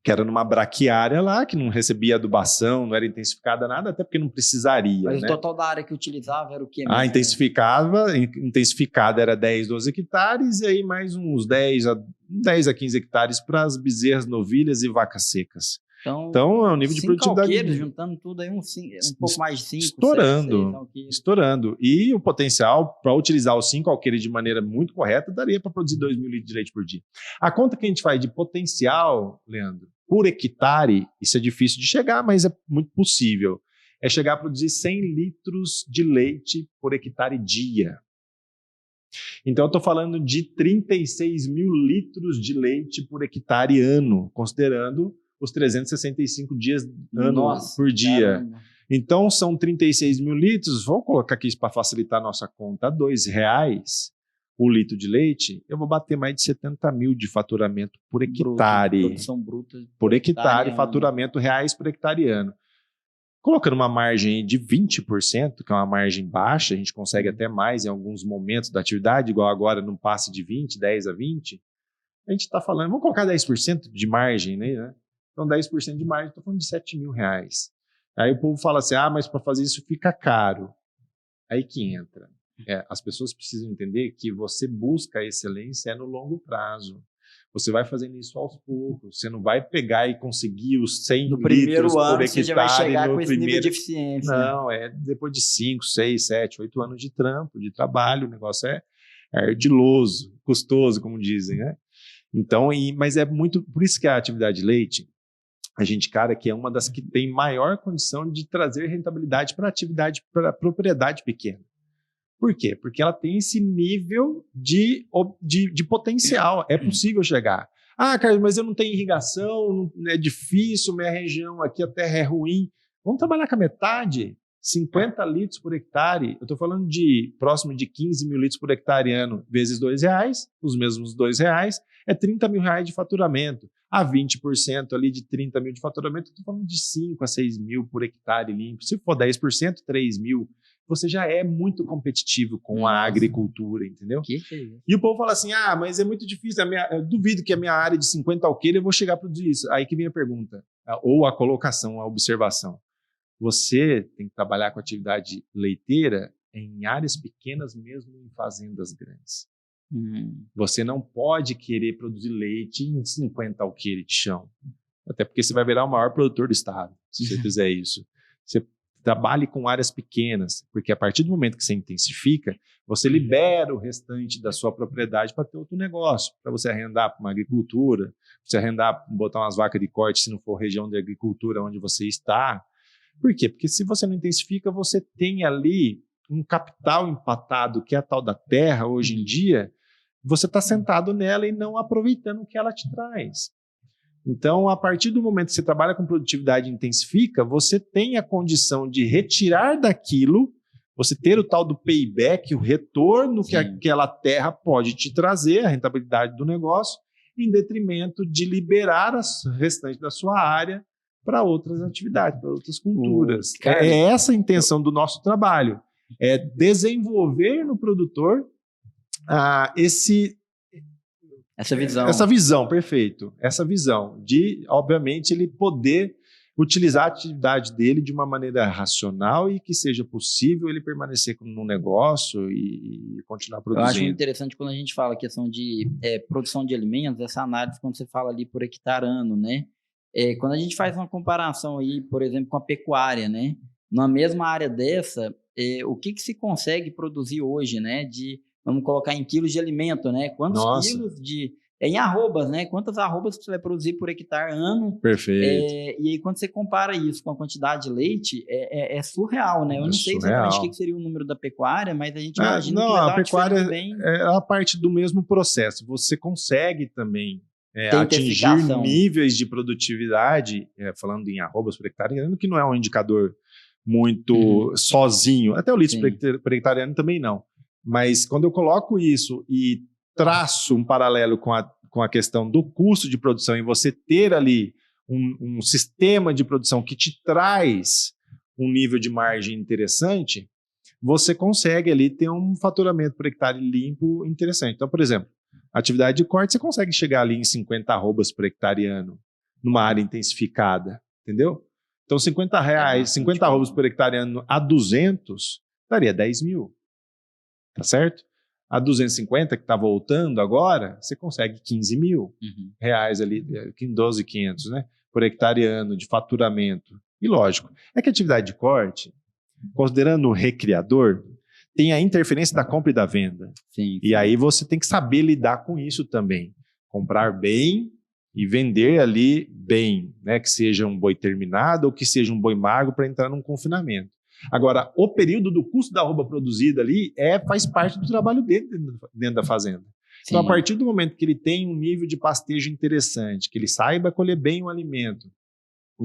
que era numa braquiária lá, que não recebia adubação, não era intensificada nada, até porque não precisaria. Mas né? O total da área que utilizava era o quê? Intensificada era 10, 12 hectares, e aí mais uns 10 a 15 hectares para as bezerras, novilhas e vacas secas. Então é um nível de produtividade. 5 alqueires, juntando tudo aí, um pouco mais de 5, estourando. E o potencial para utilizar os 5 alqueires de maneira muito correta daria para produzir 2.000 litros de leite por dia. A conta que a gente faz de potencial, Leandro, por hectare, isso é difícil de chegar, mas é muito possível. É chegar a produzir 100 litros de leite por hectare dia. Então eu estou falando de 36 mil litros de leite por hectare ano, considerando os 365 dias por dia. Caramba. Então, são 36 mil litros, vamos colocar aqui para facilitar a nossa conta, R$2. o litro de leite, eu vou bater mais de 70 mil de faturamento por hectare. Produção bruta. Por hectare, faturamento reais por hectare ano. Colocando uma margem de 20%, que é uma margem baixa, a gente consegue até mais em alguns momentos da atividade, igual agora num passe de 20, 10 a 20, a gente está falando, vamos colocar 10% de margem, né? Então 10% de margem, estou falando de 7 mil reais. Aí o povo fala assim, mas para fazer isso fica caro. Aí que entra. As pessoas precisam entender que você busca a excelência no longo prazo. Você vai fazendo isso aos poucos. Você não vai pegar e conseguir os 100 no primeiro litros ano, por hectare. Você já vai chegar no com esse nível de eficiência. Não, depois de 5, 6, 7, 8 anos de trampo, de trabalho. O negócio é ardiloso, custoso, como dizem, né? Então, mas é muito... Por isso que a atividade de leite, a gente, cara, que é uma das que tem maior condição de trazer rentabilidade para a propriedade pequena. Por quê? Porque ela tem esse nível de potencial. É possível chegar. Carlos, mas eu não tenho irrigação, é difícil, minha região aqui a terra é ruim. Vamos trabalhar com a metade? 50 litros por hectare. Eu estou falando de próximo de 15 mil litros por hectare ano, vezes R$2, os mesmos R$2, é 30 mil reais de faturamento. A 20% ali de 30 mil de faturamento, eu estou falando de 5 a 6 mil por hectare limpo. Se for 10%, 3 mil. Você já é muito competitivo com a agricultura, entendeu? Que é isso? E o povo fala assim, mas é muito difícil, eu duvido que a minha área de 50 alqueires eu vou chegar a produzir isso. Aí que vem a pergunta, ou a colocação, a observação. Você tem que trabalhar com atividade leiteira em áreas pequenas, mesmo em fazendas grandes. Você não pode querer produzir leite em 50 alqueires de chão. Até porque você vai virar o maior produtor do estado, se você fizer isso. Você trabalhe com áreas pequenas, porque a partir do momento que você intensifica, você libera o restante da sua propriedade para ter outro negócio, para você arrendar para uma agricultura, você arrendar, botar umas vacas de corte, se não for região de agricultura onde você está. Por quê? Porque se você não intensifica, você tem ali um capital empatado, que é a tal da terra, hoje em dia, você está sentado nela e não aproveitando o que ela te traz. Então, a partir do momento que você trabalha com produtividade e intensifica, você tem a condição de retirar daquilo, você ter o tal do payback, o retorno que aquela terra pode te trazer, a rentabilidade do negócio, em detrimento de liberar as restantes da sua área para outras atividades, para outras culturas. É essa a intenção do nosso trabalho, é desenvolver no produtor essa visão, perfeito. Essa visão de, obviamente, ele poder utilizar a atividade dele de uma maneira racional e que seja possível ele permanecer no negócio e continuar produzindo. Eu acho muito interessante quando a gente fala a questão de produção de alimentos, essa análise quando você fala ali por hectare ano, né? Quando a gente faz uma comparação aí, por exemplo, com a pecuária, né? Na mesma área dessa, o que se consegue produzir hoje, né? Vamos colocar em quilos de alimento, né? Quantos quilos em arrobas, né? Quantas arrobas você vai produzir por hectare ano? Perfeito. E aí, quando você compara isso com a quantidade de leite, é surreal, né? Eu não sei exatamente o que seria o número da pecuária, mas a gente imagina que vai dar uma diferença bem... É a parte do mesmo processo. Você consegue também atingir níveis de produtividade, falando em arrobas por hectare, que não é um indicador muito sozinho. Até o litro por hectare ano também não. Mas quando eu coloco isso e traço um paralelo com a questão do custo de produção e você ter ali um sistema de produção que te traz um nível de margem interessante, você consegue ali ter um faturamento por hectare limpo interessante. Então, por exemplo, a atividade de corte você consegue chegar ali em 50 arrobas por hectare ano, numa área intensificada, entendeu? Então, 50 arrobas por hectare ano a 200, daria 10 mil. Tá certo? A 250 que está voltando agora, você consegue 15 mil reais ali, 12.500, né? Por hectare ano de faturamento. E lógico, é que a atividade de corte, considerando o recriador, tem a interferência da compra e da venda. Sim. E aí você tem que saber lidar com isso também. Comprar bem e vender ali bem, né? Que seja um boi terminado ou que seja um boi magro para entrar num confinamento. Agora, o período do custo da arroba produzida ali faz parte do trabalho dele dentro da fazenda. Sim. Então, a partir do momento que ele tem um nível de pastejo interessante, que ele saiba colher bem o alimento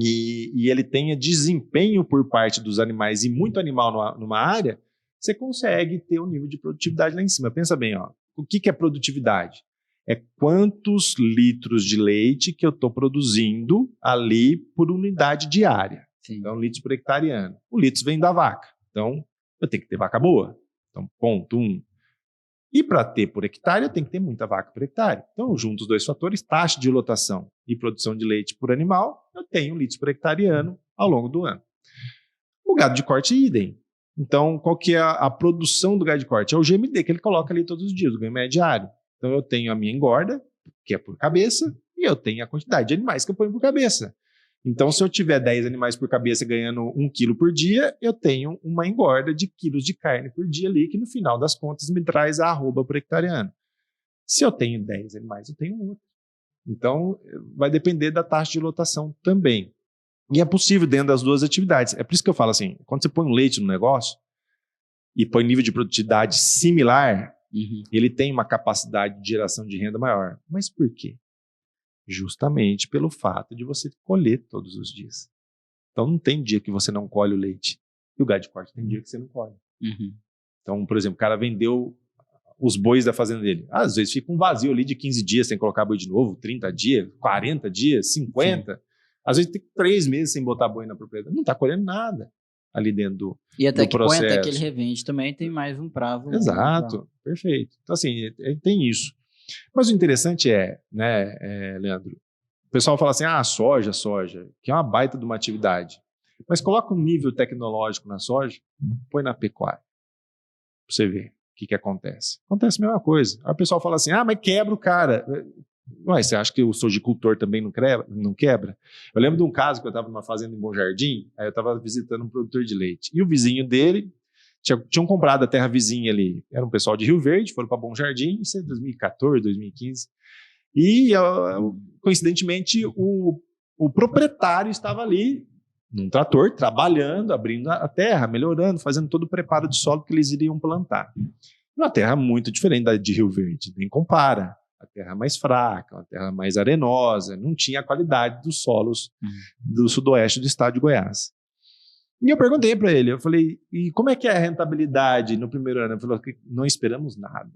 e ele tenha desempenho por parte dos animais e muito animal numa área, você consegue ter um nível de produtividade lá em cima. Pensa bem, o que é produtividade? É quantos litros de leite que eu estou produzindo ali por unidade diária. Sim. Então, litros por hectare ano. O litro vem da vaca. Então, eu tenho que ter vaca boa. Então, ponto 1. E para ter por hectare, eu tenho que ter muita vaca por hectare. Então, junto os dois fatores, taxa de lotação e produção de leite por animal, eu tenho litros por hectare ano ao longo do ano. O gado de corte, idem. Então, qual que é a produção do gado de corte? É o GMD que ele coloca ali todos os dias, o ganho médio diário. Então, eu tenho a minha engorda, que é por cabeça, e eu tenho a quantidade de animais que eu ponho por cabeça. Então, se eu tiver 10 animais por cabeça ganhando 1 quilo por dia, eu tenho uma engorda de quilos de carne por dia ali, que no final das contas me traz a arroba por hectare ano. Se eu tenho 10 animais, eu tenho outro. Então, vai depender da taxa de lotação também. E é possível dentro das duas atividades. É por isso que eu falo assim, quando você põe um leite no negócio e põe nível de produtividade similar, ele tem uma capacidade de geração de renda maior. Mas por quê? Justamente pelo fato de você colher todos os dias. Então não tem dia que você não colhe o leite. E o gado de corte tem dia que você não colhe. Então, por exemplo, o cara vendeu os bois da fazenda dele. Às vezes fica um vazio ali de 15 dias sem colocar boi de novo, 30 dias, 40 dias, 50. Sim. Às vezes tem 3 meses sem botar boi na propriedade. Não está colhendo nada ali dentro do processo. E até que põe, até que ele revende também, tem mais um prazo. Exato, perfeito. Então, assim, tem isso. Mas o interessante é, né, Leandro, o pessoal fala assim, soja, que é uma baita de uma atividade. Mas coloca um nível tecnológico na soja, põe na pecuária. Pra você ver o que acontece. Acontece a mesma coisa. Aí o pessoal fala assim, mas quebra o cara. Ué, você acha que o sojicultor também não quebra? Eu lembro de um caso que eu estava numa fazenda em Bom Jardim, aí eu estava visitando um produtor de leite. E o vizinho dele, tinham comprado a terra vizinha ali. Era um pessoal de Rio Verde, foram para Bom Jardim, isso é 2014, 2015. E, coincidentemente, o proprietário estava ali, num trator, trabalhando, abrindo a terra, melhorando, fazendo todo o preparo de solo que eles iriam plantar. Uma terra muito diferente da de Rio Verde, nem compara. A terra mais fraca, uma terra mais arenosa, não tinha a qualidade dos solos do sudoeste do estado de Goiás. E eu perguntei para ele, eu falei, e como é que é a rentabilidade no primeiro ano? Ele falou que não esperamos nada.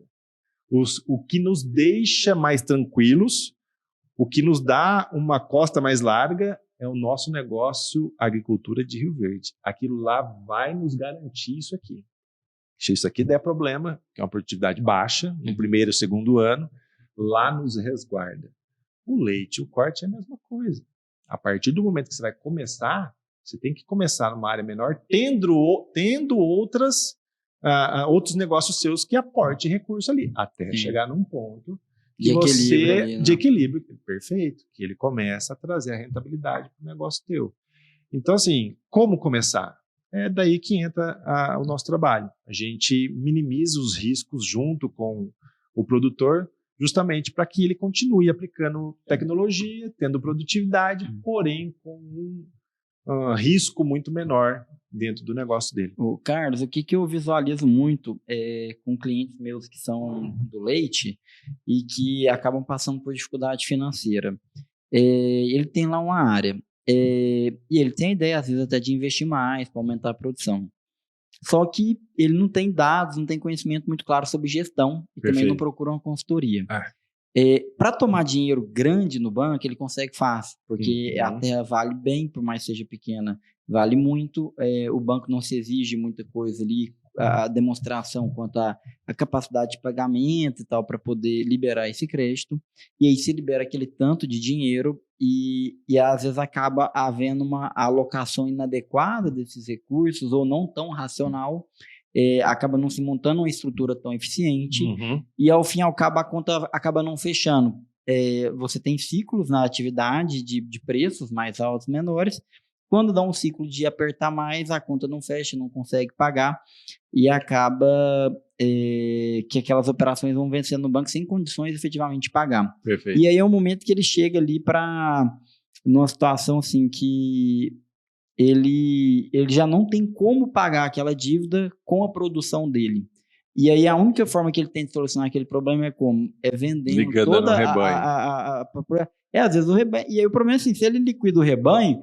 O que nos deixa mais tranquilos, o que nos dá uma costa mais larga é o nosso negócio agricultura de Rio Verde. Aquilo lá vai nos garantir isso aqui. Se isso aqui der problema, que é uma produtividade baixa, no primeiro e segundo ano, lá nos resguarda. O leite, o corte é a mesma coisa. A partir do momento que você vai começar, você tem que começar numa área menor, tendo outros negócios seus que aportem recurso ali, até chegar num ponto de equilíbrio, perfeito, que ele começa a trazer a rentabilidade para o negócio teu. Então, assim, como começar? É daí que entra o nosso trabalho. A gente minimiza os riscos junto com o produtor, justamente para que ele continue aplicando tecnologia, tendo produtividade, porém com um risco muito menor dentro do negócio dele. Carlos, o que eu visualizo muito com clientes meus que são do leite e que acabam passando por dificuldade financeira. Ele tem lá uma área e ele tem a ideia, às vezes, até de investir mais para aumentar a produção. Só que ele não tem dados, não tem conhecimento muito claro sobre gestão e também não procura uma consultoria. Para tomar dinheiro grande no banco, ele consegue fácil, porque a terra vale bem, por mais que seja pequena, vale muito. O banco não se exige muita coisa ali, a demonstração quanto à capacidade de pagamento e tal, para poder liberar esse crédito. E aí se libera aquele tanto de dinheiro e às vezes acaba havendo uma alocação inadequada desses recursos ou não tão racional. Acaba não se montando uma estrutura tão eficiente e ao fim e ao cabo a conta acaba não fechando. Você tem ciclos na atividade de preços mais altos, menores. Quando dá um ciclo de apertar mais, a conta não fecha, não consegue pagar e acaba que aquelas operações vão vencendo no banco sem condições efetivamente de pagar. Perfeito. E aí é o momento que ele chega ali para numa situação assim que ele já não tem como pagar aquela dívida com a produção dele. E aí a única forma que ele tem de solucionar aquele problema é como? É vendendo ligando toda no rebanho. às vezes o rebanho. E aí o problema é assim, se ele liquida o rebanho,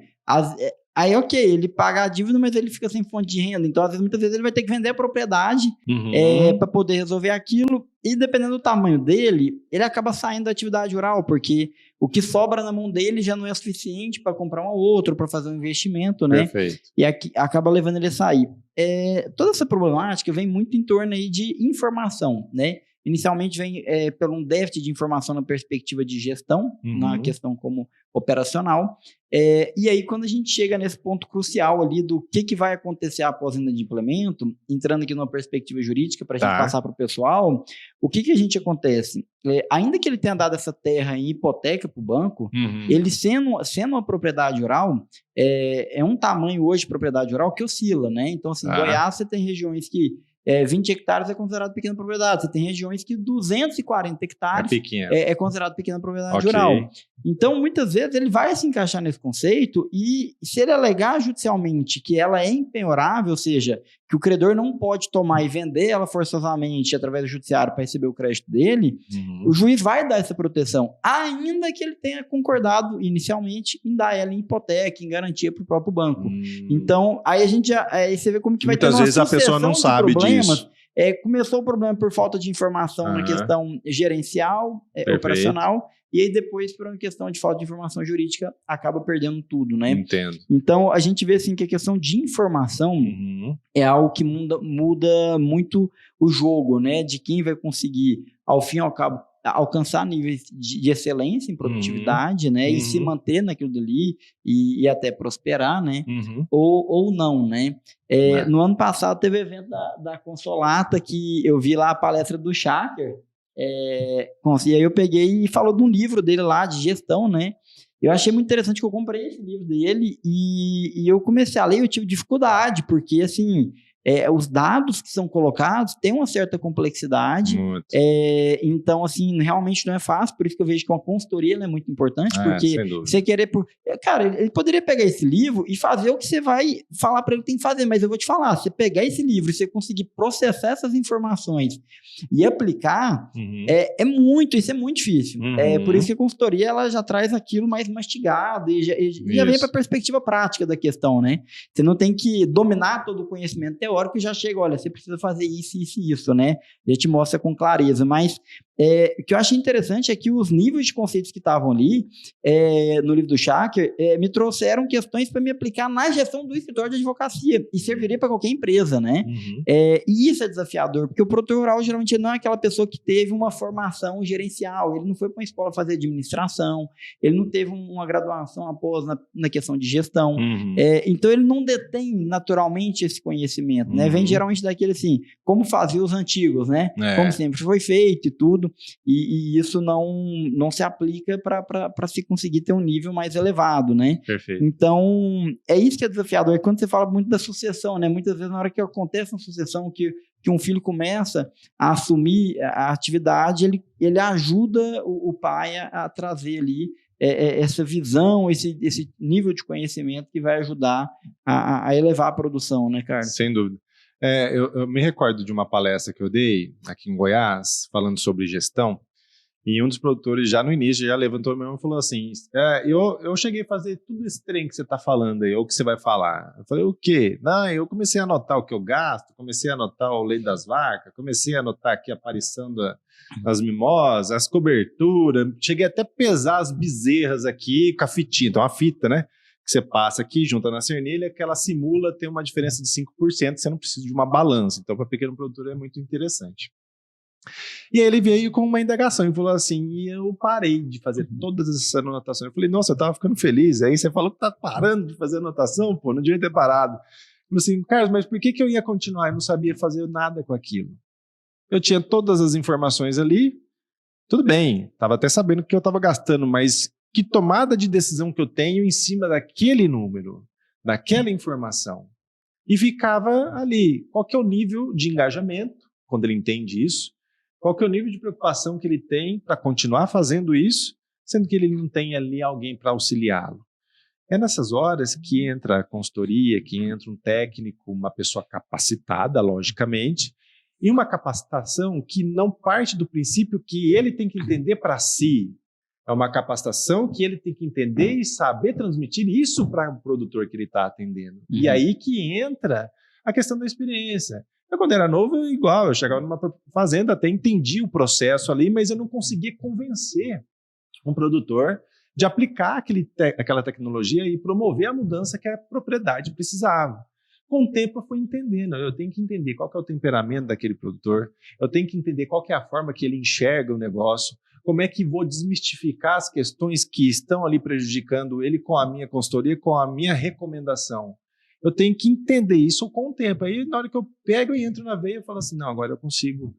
Aí, ok, ele paga a dívida, mas ele fica sem fonte de renda. Então, às vezes, muitas vezes, ele vai ter que vender a propriedade para poder resolver aquilo. E dependendo do tamanho dele, ele acaba saindo da atividade rural, porque o que sobra na mão dele já não é suficiente para comprar uma outra, para fazer um investimento, né? Perfeito. E acaba levando ele a sair. Toda essa problemática vem muito em torno aí de informação, né? Inicialmente vem por um déficit de informação na perspectiva de gestão, na questão como operacional. E aí, quando a gente chega nesse ponto crucial ali do que vai acontecer após a inadimplemento, entrando aqui numa perspectiva jurídica para a gente passar para o pessoal, o que a gente acontece? Ainda que ele tenha dado essa terra em hipoteca para o banco, ele sendo uma propriedade rural, é um tamanho hoje de propriedade rural que oscila, né? Então, assim, em Goiás você tem regiões que 20 hectares é considerado pequena propriedade. Você tem regiões que 240 hectares é considerado pequena propriedade rural. Então, muitas vezes, ele vai se encaixar nesse conceito e se ele alegar judicialmente que ela é impenhorável, ou seja, que o credor não pode tomar e vender ela forçosamente através do judiciário para receber o crédito dele, o juiz vai dar essa proteção, ainda que ele tenha concordado inicialmente em dar ela em hipoteca, em garantia para o próprio banco. Então, aí a gente aí você vê como que vai ter uma muitas vezes a pessoa não sabe disso. Começou o problema por falta de informação na questão gerencial, operacional, e aí depois, por uma questão de falta de informação jurídica, acaba perdendo tudo, né? Entendo. Então, a gente vê assim que a questão de informação é algo que muda muito o jogo, né? De quem vai conseguir, ao fim e ao cabo, alcançar níveis de excelência em produtividade, né? E se manter naquilo dali e até prosperar, né? Ou não, né? No ano passado teve evento da Consolata que eu vi lá a palestra do Schacker, e aí eu peguei e falou de um livro dele lá de gestão, né? Eu achei muito interessante que eu comprei esse livro dele e eu comecei a ler e eu tive dificuldade, porque assim, os dados que são colocados têm uma certa complexidade, então assim, realmente não é fácil, por isso que eu vejo que uma consultoria é muito importante, porque você querer... Cara, ele poderia pegar esse livro e fazer o que você vai falar para ele que tem que fazer, mas eu vou te falar, você pegar esse livro e você conseguir processar essas informações e aplicar, isso é muito difícil. Por isso que a consultoria ela já traz aquilo mais mastigado e já vem para a perspectiva prática da questão, né? Você não tem que dominar todo o conhecimento teórico e já chega, olha, você precisa fazer isso, isso e isso, né? Já te mostra com clareza, mas o que eu achei interessante é que os níveis de conceitos que estavam ali no livro do Schacker me trouxeram questões para me aplicar na gestão do escritório de advocacia e serviria para qualquer empresa, né? E isso é desafiador, porque o produtor rural geralmente não é aquela pessoa que teve uma formação gerencial, ele não foi para uma escola fazer administração, ele não teve uma graduação após na questão de gestão, então ele não detém naturalmente esse conhecimento, né? Vem geralmente daquele assim, como faziam os antigos, né? Como sempre foi feito e tudo, e isso não se aplica para se conseguir ter um nível mais elevado, né? Perfeito. Então, é isso que é desafiador. Quando você fala muito da sucessão, né? Muitas vezes, na hora que acontece uma sucessão, que um filho começa a assumir a atividade, ele ajuda o pai a trazer ali essa visão, esse nível de conhecimento que vai ajudar a elevar a produção, né, Carlos? Sem dúvida. Eu me recordo de uma palestra que eu dei aqui em Goiás, falando sobre gestão, e um dos produtores já no início já levantou a mão e falou assim, eu cheguei a fazer tudo esse trem que você está falando aí, ou que você vai falar. Eu falei, o quê? Não, eu comecei a anotar o que eu gasto, comecei a anotar o leite das vacas, comecei a anotar aqui a aparição das mimosas, as coberturas, cheguei até a pesar as bezerras aqui com a fitinha, então a fita, né? Que você passa aqui, junta na cernilha, que ela simula ter uma diferença de 5%, você não precisa de uma balança. Então, para pequeno produtor é muito interessante. E aí ele veio com uma indagação e falou assim, e eu parei de fazer todas essas anotações. Eu falei, nossa, eu tava ficando feliz. Aí você falou que tá parando de fazer anotação, pô, não devia ter parado. Eu falei assim, Carlos, mas por que eu ia continuar? Eu não sabia fazer nada com aquilo. Eu tinha todas as informações ali, tudo bem, tava até sabendo que eu tava gastando, mas que tomada de decisão que eu tenho em cima daquele número, daquela informação. E ficava ali, qual que é o nível de engajamento, quando ele entende isso, qual que é o nível de preocupação que ele tem para continuar fazendo isso, sendo que ele não tem ali alguém para auxiliá-lo. É nessas horas que entra a consultoria, que entra um técnico, uma pessoa capacitada, logicamente, e uma capacitação que não parte do princípio que ele tem que entender para si, É uma capacitação que ele tem que entender e saber transmitir isso para o produtor que ele está atendendo. E aí que entra a questão da experiência. Eu, quando era novo, igual, eu chegava numa fazenda, até entendi o processo ali, mas eu não conseguia convencer um produtor de aplicar aquela tecnologia e promover a mudança que a propriedade precisava. Com o tempo eu fui entendendo, eu tenho que entender qual que é o temperamento daquele produtor, eu tenho que entender qual que é a forma que ele enxerga o negócio, como é que vou desmistificar as questões que estão ali prejudicando ele com a minha consultoria, com a minha recomendação. Eu tenho que entender isso com o tempo. Aí, na hora que eu pego e entro na veia, eu falo assim, não, agora eu consigo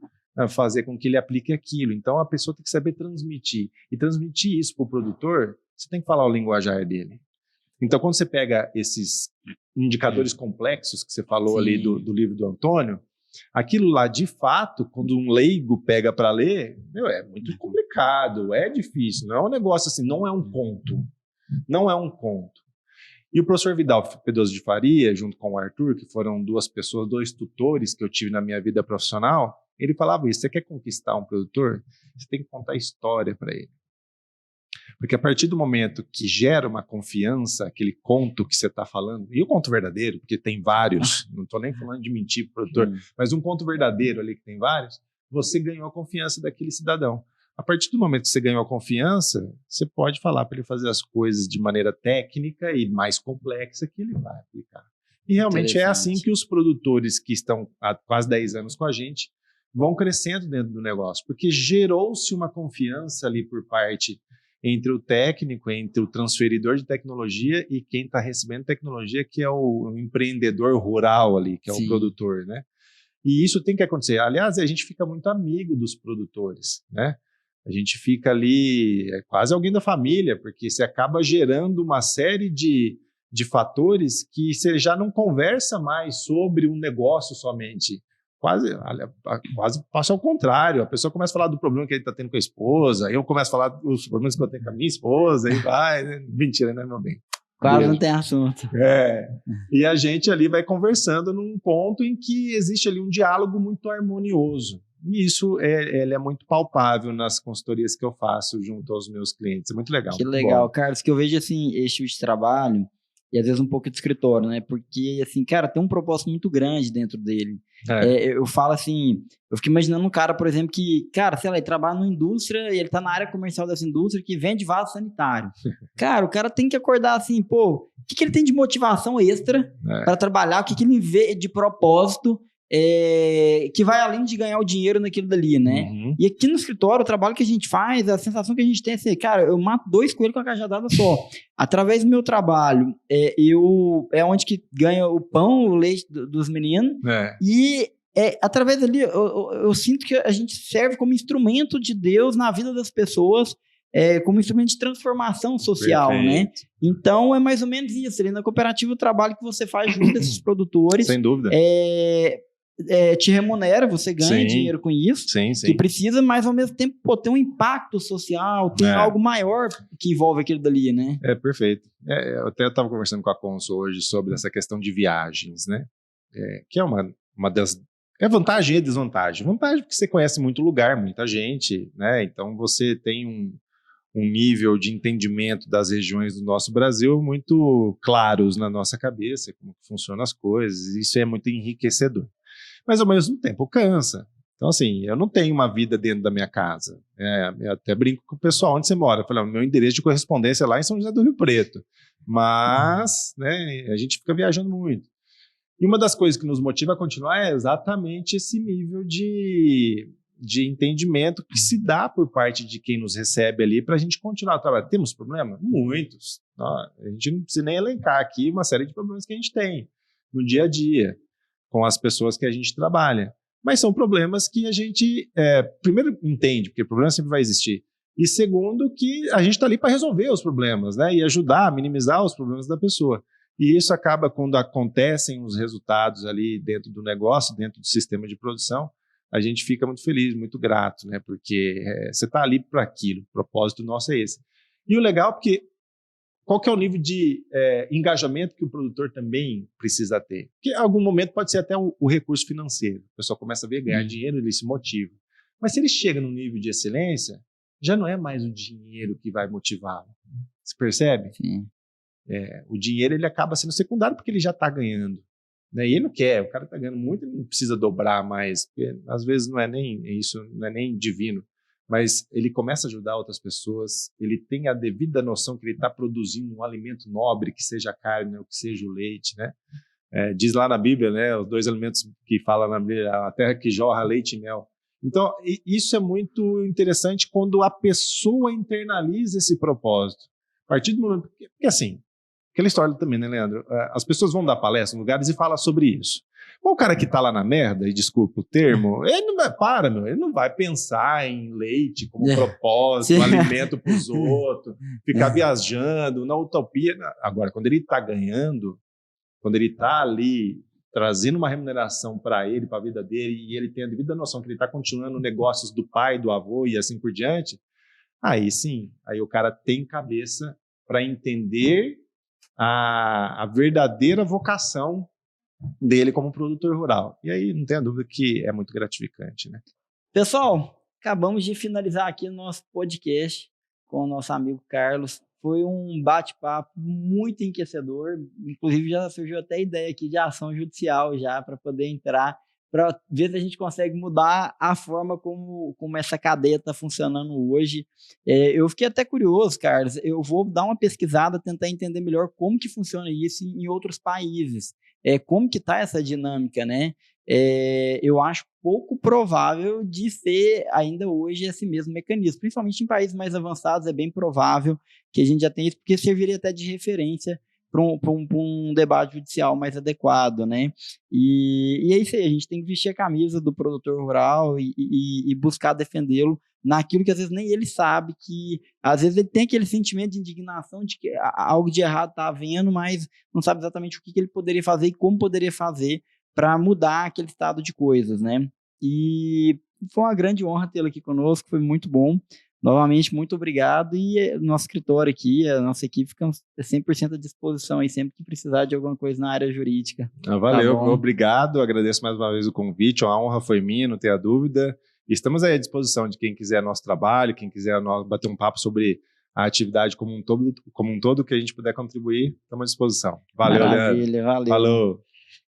fazer com que ele aplique aquilo. Então, a pessoa tem que saber transmitir. E transmitir isso para o produtor, você tem que falar o linguajar dele. Então, quando você pega esses indicadores complexos que você falou ali do livro do Antônio, aquilo lá, de fato, quando um leigo pega para ler, é muito complicado, é difícil. Não é um negócio assim, não é um conto. Não é um conto. E o professor Vidal Pedroso de Faria, junto com o Arthur, que foram duas pessoas, dois tutores que eu tive na minha vida profissional, ele falava isso, você quer conquistar um produtor? Você tem que contar história para ele. Porque a partir do momento que gera uma confiança, aquele conto que você está falando, e o conto verdadeiro, porque tem vários, não estou nem falando de mentir para o produtor, mas um conto verdadeiro ali que tem vários, você ganhou a confiança daquele cidadão. A partir do momento que você ganhou a confiança, você pode falar para ele fazer as coisas de maneira técnica e mais complexa que ele vai aplicar. E realmente é assim que os produtores que estão há quase 10 anos com a gente vão crescendo dentro do negócio, porque gerou-se uma confiança ali por parte entre o técnico, entre o transferidor de tecnologia e quem está recebendo tecnologia, que é o empreendedor rural ali, que é o produtor, né? E isso tem que acontecer. Aliás, a gente fica muito amigo dos produtores, né? A gente fica ali, é quase alguém da família, porque você acaba gerando uma série de fatores que você já não conversa mais sobre um negócio somente. Quase passa ao contrário. A pessoa começa a falar do problema que ele está tendo com a esposa, eu começo a falar dos problemas que eu tenho com a minha esposa, e vai, né? Mentira, né, meu bem? Quase não tem assunto. E a gente ali vai conversando num ponto em que existe ali um diálogo muito harmonioso. E isso ele é muito palpável nas consultorias que eu faço junto aos meus clientes. É muito legal. Que legal, Carlos, que eu vejo assim, esse tipo de trabalho, e às vezes um pouco de escritório, né? Porque, assim, cara, tem um propósito muito grande dentro dele. Eu falo assim, eu fico imaginando um cara, por exemplo, que, cara, sei lá, ele trabalha numa indústria e ele tá na área comercial dessa indústria que vende vaso sanitário. Cara, o cara tem que acordar assim, pô, o que ele tem de motivação extra para trabalhar, o que ele vê de propósito que vai além de ganhar o dinheiro naquilo dali, né? E aqui no escritório, o trabalho que a gente faz, a sensação que a gente tem é assim, cara, eu mato 2 coelhos com a cajadada só. Através do meu trabalho, é onde que ganha o pão, o leite dos meninos, e através dali, eu sinto que a gente serve como instrumento de Deus na vida das pessoas, como instrumento de transformação social, né? Então, é mais ou menos isso. Ali na cooperativa, o trabalho que você faz junto desses produtores... Sem dúvida. Te remunera, você ganha dinheiro com isso, que precisa, mas ao mesmo tempo ter um impacto social, tem algo maior que envolve aquilo dali, né? Perfeito. Eu até estava conversando com a Consul hoje sobre essa questão de viagens, né? Que é uma das... É vantagem e desvantagem. Vantagem porque você conhece muito lugar, muita gente, né? Então você tem um nível de entendimento das regiões do nosso Brasil muito claros na nossa cabeça, como funcionam as coisas, isso é muito enriquecedor. Mas ao mesmo tempo cansa. Então assim, eu não tenho uma vida dentro da minha casa. Eu até brinco com o pessoal, onde você mora? Eu falo, meu endereço de correspondência é lá em São José do Rio Preto. Mas, né, a gente fica viajando muito. E uma das coisas que nos motiva a continuar é exatamente esse nível de entendimento que se dá por parte de quem nos recebe ali para a gente continuar a trabalhar. Temos problemas? Muitos. A gente não precisa nem elencar aqui uma série de problemas que a gente tem no dia a dia com as pessoas que a gente trabalha. Mas são problemas que a gente, primeiro, entende, porque o problema sempre vai existir. E segundo, que a gente está ali para resolver os problemas, né? E ajudar a minimizar os problemas da pessoa. E isso acaba quando acontecem os resultados ali dentro do negócio, dentro do sistema de produção, a gente fica muito feliz, muito grato, né? Porque você está ali para aquilo, o propósito nosso é esse. E o legal é porque qual que é o nível de engajamento que o produtor também precisa ter? Porque em algum momento pode ser até o recurso financeiro. O pessoal começa a ver ganhar dinheiro, ele se motiva. Mas se ele chega num nível de excelência, já não é mais o dinheiro que vai motivá-lo. Você percebe? Sim. O dinheiro ele acaba sendo secundário porque ele já está ganhando. Né? E ele não quer, o cara está ganhando muito, ele não precisa dobrar mais, porque às vezes não é nem isso, não é nem divino, mas ele começa a ajudar outras pessoas, ele tem a devida noção que ele está produzindo um alimento nobre, que seja a carne ou que seja o leite, né? Diz lá na Bíblia, né, os 2 alimentos que fala na Bíblia, a terra que jorra leite e mel. Então, isso é muito interessante quando a pessoa internaliza esse propósito. A partir do momento, porque assim, aquela história também, né, Leandro? As pessoas vão dar palestra em lugares e falam sobre isso. Bom, o cara que tá lá na merda, e desculpa o termo, ele não vai, ele não vai pensar em leite como propósito, alimento para os outros, ficar viajando na utopia. Agora, quando ele tá ganhando, quando ele tá ali trazendo uma remuneração para ele, para a vida dele, e ele tem a devida noção que ele tá continuando negócios do pai, do avô e assim por diante, aí sim, aí o cara tem cabeça para entender a verdadeira vocação dele como produtor rural. E aí não tem a dúvida que é muito gratificante, né? Pessoal, acabamos de finalizar aqui o nosso podcast com o nosso amigo Carlos. Foi um bate-papo muito enriquecedor. Inclusive já surgiu até a ideia aqui de ação judicial já para poder entrar, para ver se a gente consegue mudar a forma como essa cadeia está funcionando hoje. Eu fiquei até curioso, Carlos, eu vou dar uma pesquisada, tentar entender melhor como que funciona isso em outros países, como que está essa dinâmica, né? Eu acho pouco provável de ser ainda hoje esse mesmo mecanismo, principalmente em países mais avançados, é bem provável que a gente já tenha isso, porque serviria até de referência para um debate judicial mais adequado, né? E é isso aí, a gente tem que vestir a camisa do produtor rural e buscar defendê-lo naquilo que às vezes nem ele sabe, que às vezes ele tem aquele sentimento de indignação de que algo de errado está havendo, mas não sabe exatamente o que ele poderia fazer e como poderia fazer para mudar aquele estado de coisas, né? E foi uma grande honra tê-lo aqui conosco, foi muito bom. Novamente, muito obrigado, e nosso escritório aqui, a nossa equipe fica 100% à disposição aí, sempre que precisar de alguma coisa na área jurídica. Valeu, obrigado, agradeço mais uma vez o convite, a honra foi minha, não tenha dúvida. Estamos aí à disposição de quem quiser nosso trabalho, quem quiser bater um papo sobre a atividade como um todo que a gente puder contribuir, estamos à disposição. Valeu, Maravilha, Leandro. valeu. Falou.